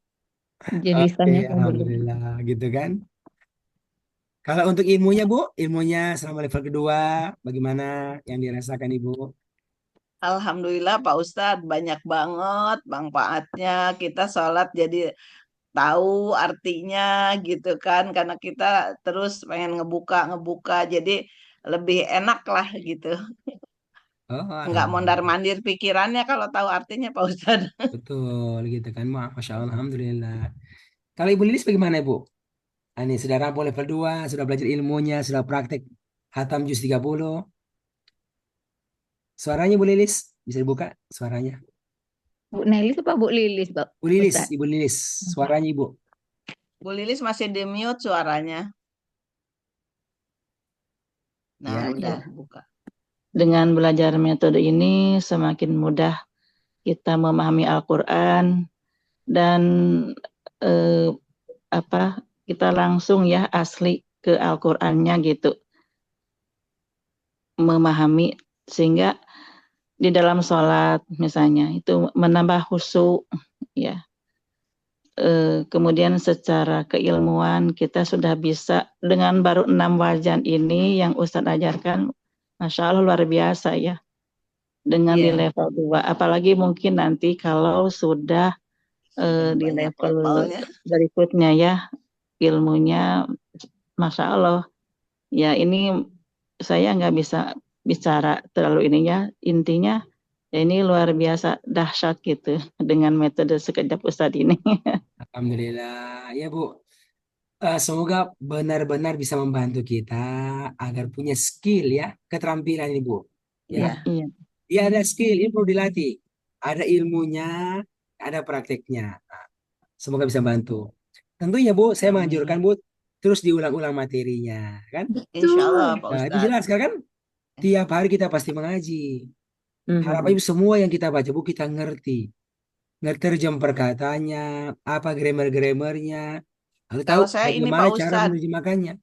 Jadi Oke, lisannya Alhamdulillah. Gitu kan. Kalau untuk ilmunya Bu, ilmunya selama level kedua, bagaimana yang dirasakan Ibu? Alhamdulillah Pak Ustadz banyak banget manfaatnya. Kita sholat jadi tahu artinya gitu kan. Karena kita terus pengen ngebuka-ngebuka. Jadi lebih enak lah gitu. Oh, Nggak Alhamdulillah. mondar-mandir pikirannya kalau tahu artinya Pak Ustadz. Betul gitu kan. Masya Allah, Alhamdulillah. Kalau Ibu Lilis bagaimana Ibu? Ini sudah rampung level 2, sudah belajar ilmunya, sudah praktek hatam juz 30. Suaranya Bu Lilis, bisa dibuka suaranya. Bu Nelis apa Bu Lilis, Pak Bu Lilis, Ustaz? Ibu Lilis, suaranya Ibu. Bu Lilis masih di mute suaranya. udah buka. Dengan belajar metode ini semakin mudah kita memahami Al-Quran dan eh, kita langsung ya asli ke Al-Qurannya gitu, memahami sehingga di dalam sholat misalnya itu menambah khusyuk ya. Kemudian secara keilmuan kita sudah bisa dengan baru 6 wajan ini yang Ustadz ajarkan, Masya Allah luar biasa ya. Dengan di Iya, level 2, apalagi mungkin nanti kalau sudah sudah di banyak level levelnya. berikutnya ya, ilmunya Masya Allah. Ya ini saya nggak bisa bicara terlalu ininya, intinya ya ini luar biasa dahsyat gitu dengan metode sekejap Ustadz ini. Alhamdulillah. Ya Bu, semoga benar-benar bisa membantu kita agar punya skill ya, keterampilan ini Bu. Ya, Iya, Iya. dia ada skill, ini perlu dilatih. Ada ilmunya, ada prakteknya. Nah, semoga bisa bantu. Tentunya Bu, saya menganjurkan amin. Bu, terus diulang-ulang materinya, kan? Insya Allah Betul. Pak Nah, itu Ustadz. jelas kan? Tiap hari kita pasti mengaji. Mhm. Harapannya semua yang kita baca Bu kita ngerti. Ngerti terjem perkataannya, apa grammar-grammarnya, lalu tahu Kalau saya ini bagaimana Pak cara Ustadz menerjemahkannya.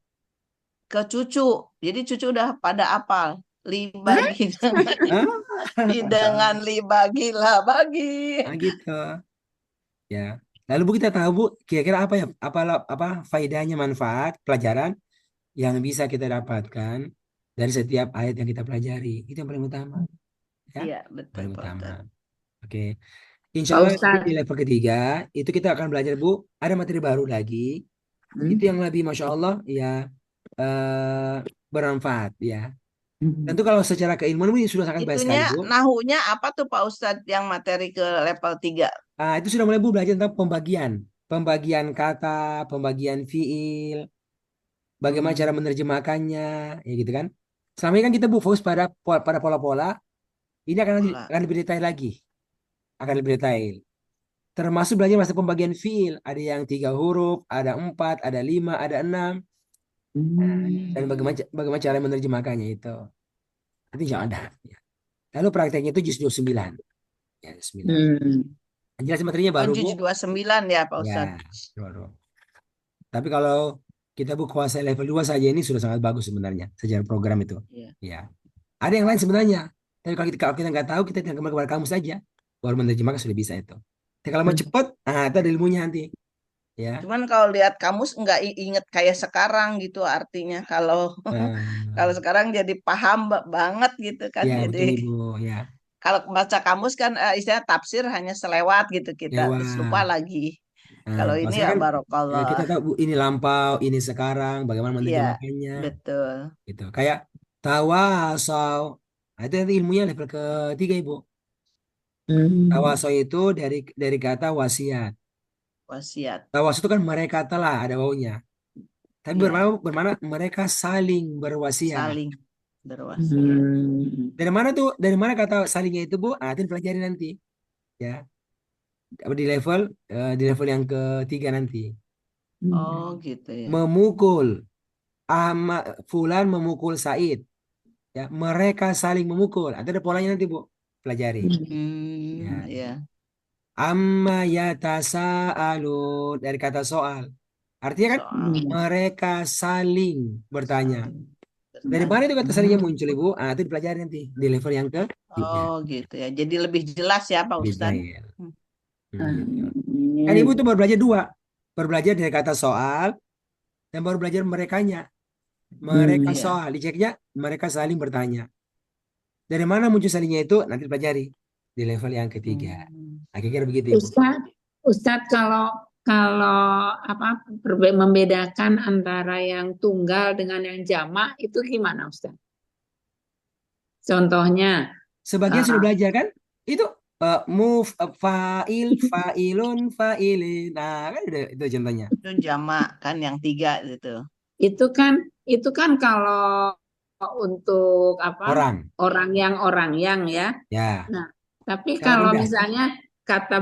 ke cucu, jadi cucu udah pada apal. Hah? Libagi dengan Ah, Masya dengan Allah. libagi lah bagi. Nah, gitu. Ya. Lalu Bu kita tahu Bu, kira-kira apa ya, apa faedahnya manfaat pelajaran yang bisa kita dapatkan dari setiap ayat yang kita pelajari. Itu yang paling utama, ya. Iya, betul Paling Pak utama. Ustadz. Oke. Insya Pak Allah nanti di Ustadz. level ketiga itu kita akan belajar Bu, ada materi baru lagi. Itu Hmm? yang lebih Masya Allah ya eh, bermanfaat ya. Tentu Hmm. kalau secara keilmuan ini sudah sangat baik sekali Itunya Bu. nahunya apa tuh Pak Ustadz yang materi ke level 3? Itu sudah mulai Bu belajar tentang pembagian, pembagian kata, pembagian fiil, bagaimana cara menerjemahkannya, ya gitu kan. Selama ini kan kita Bu fokus pada pola-pola, ini Pola. akan lebih detail lagi, akan lebih detail. Termasuk belajar masa pembagian fiil, ada yang 3 huruf, ada 4, ada 5, ada 6, dan bagaimana Hmm. bagaimana cara menerjemahkannya itu. Nanti insya Allah ada. Ya. Lalu prakteknya itu juz 29. Ya, 9. Hmm. Jelas materinya Oh, baru Bu. juz 29 ya Pak Ya, Ustadz. baru. Tapi kalau kita Bu kuasai level 2 saja ini sudah sangat bagus sebenarnya sejarah program itu. Iya. Ya. Ada yang lain sebenarnya. Tapi kalau kita nggak tahu, kita tinggal kembali kepada kamu saja. Baru menerjemahkan sudah bisa itu. Tapi kalau mau cepat, itu ada ilmunya nanti. Ya. Cuman kalau lihat kamus nggak inget kayak sekarang gitu artinya. Kalau Eh, kalau sekarang jadi paham banget gitu kan. ya Jadi betul Ibu. Ya. kalau baca kamus kan istilah tafsir hanya selewat gitu kita terus lupa Lewat. lagi. Nah, Kalau kalau ini ya sekarang kan barokallah. kita tahu Bu, ini lampau, ini sekarang, bagaimana Iya, menerjemahkannya, betul. gitu. Kayak tawasau, itu nanti ilmunya level ketiga Ibu. Hmm. Tawasau itu dari kata wasiat. Wasiat. Tawasau itu kan mereka telah ada wawunya. Tapi bermana, Iya, bermana mereka saling berwasiat. saling berwasiat. Hmm. Dari mana tuh? Dari mana kata salingnya itu Bu? Itu pelajari nanti, ya. Di level yang ketiga nanti. Oh, gitu ya. Memukul. Fulan memukul Said. Ya, mereka saling memukul. Ada polanya nanti Bu. Pelajari. Ya. Ya. Amma yatasaalun dari kata soal. Artinya kan Soal mereka saling bertanya. saling Dari mana bertanya. itu kata salingnya muncul Ibu? Itu dipelajari nanti di level yang ketiga. Oh, gitu ya. Jadi lebih jelas ya, Pak Ustadz. Detail. Hmm. Gitu. Kan Ibu tuh baru belajar dua. Baru belajar dari kata soal dan baru belajar merekanya. Mereka Iya. soal. Diceknya mereka saling bertanya. Dari mana muncul salingnya itu? Nanti pelajari di level yang ketiga. Hmm. Akhirnya begitu Ibu. Ustadz kalau kalau membedakan antara yang tunggal dengan yang jamak itu gimana Ustadz? Contohnya, Sebagian sudah uh, belajar kan? Itu move, fa'il, fa'ilun, fa'ilin. Nah, kan itu contohnya. Itu jamak kan yang 3 gitu. itu kan kalau untuk Orang. orang yang ya. Ya. Nah, tapi Kata kalau benda. misalnya kata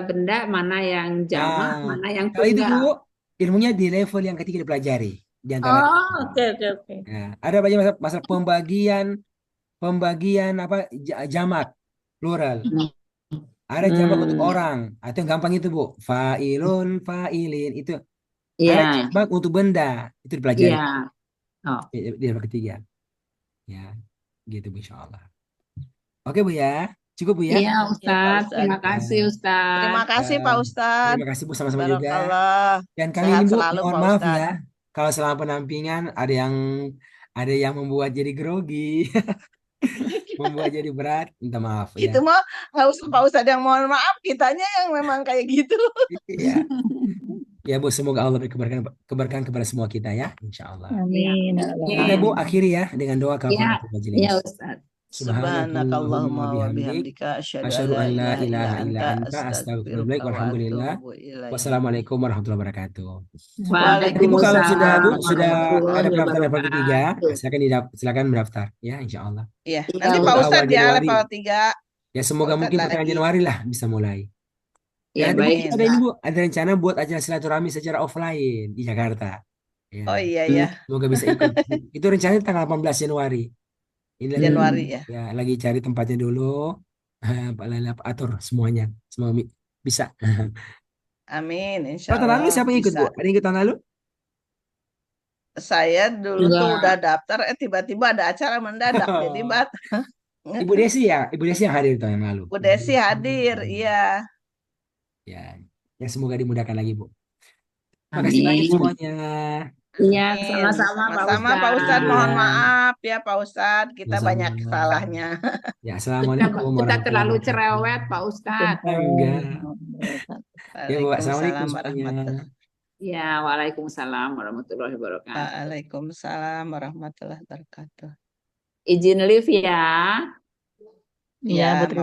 benda mana yang jamak, Nah, mana yang kalau itu Bu, tunggal. ilmunya di level yang ketiga dipelajari. di antara Oh, kita. oke, oke, oke. Ya, ada banyak masalah pembagian apa jamak plural. Ada jamak untuk Hmm, orang, atau yang gampang itu Bu, failun, failin itu. Ada iya, jamak untuk benda, itu dipelajari iya. Oh, di level ketiga. Ya, gitu Bu, insya Allah. Oke Bu ya, cukup Bu ya. iya, Ya Pak Ustadz. Ustadz. Terima kasih, Ya, Terima Ustadz. kasih Pak terima Ustadz. kasih Bu, sama-sama juga. Barakallah. Dan kali ini Sehat Bu, selalu mohon Pak maaf ya, Ustadz. kalau selama pendampingan ada yang membuat jadi grogi, membuat jadi berat, minta maaf ya. Itu mah nggak usah Pak Ustadz yang mohon maaf, kitanya yang memang kayak gitu. Iya, ya Bu, semoga Allah beri keberkahan kepada semua kita ya, insya Allah. Iya, Amin. Ya Allah. Kita Bu amin. akhiri ya dengan doa Iya, kafaratul iya, majelis. Ustadz. Subhanakallahumma Subhanakallahumma wa bihamdik, bihamdika asyhadu an asyhadu la an la ilaha illa ilaha illa anta anta astaghfirullahaladzim astaghfiruka wa walhamdulillah. atubu ilaik. Wassalamualaikum warahmatullahi wabarakatuh. Nanti Bu kalau sudah Waalaikumsalam sudah ada warahmatullahi pendaftar level ketiga, wabarakatuh. silakan mendaftar ya, insya Allah. Iya, Iya, nanti Pak Untuk awal Ustadz Ustadz. ya Januari, level 3 ya Pak semoga Ustadz mungkin pertengahan lagi. Januari lah bisa mulai. Dan Iya, nanti Bu baik, kita Amin. ada ini Ustadz. Bu, ada rencana buat acara silaturahmi secara offline di Jakarta. Ya, Oh iya Hmm. ya, semoga bisa ikut. Itu rencananya tanggal 18 Januari. Ini lagi Januari ya. ya lagi cari tempatnya dulu, atur semuanya. Semoga bisa. Amin, insya Kalau tahun lalu Allah siapa yang ikut bisa. Bu? Ada yang ikut tahun lalu? Saya dulu tuh udah Enggak. daftar, tiba-tiba ada acara mendadak, jadi Ibu Desi ya, Ibu Desi yang hadir tahun yang lalu. Bu Desi hadir, iya. Ya, ya semoga dimudahkan lagi Bu. Terima kasih banyak Amin. semuanya. Iya, Amin. sama-sama Pak Sama-sama Pak Ustadz, Ya, mohon Ustadz. maaf ya Pak Ustadz, kita banyak sama-sama. salahnya. Ya, Kita, assalamualaikum kita warahmatullahi terlalu wabarakatuh. cerewet, Pak Ustadz. Enggak. Ya Bu, assalamualaikum Waalaikumsalam semuanya. warahmatullahi Ya, waalaikumsalam warahmatullahi wabarakatuh. Waalaikumsalam warahmatullahi wabarakatuh. Izin live ya. Iya, Ya, betul.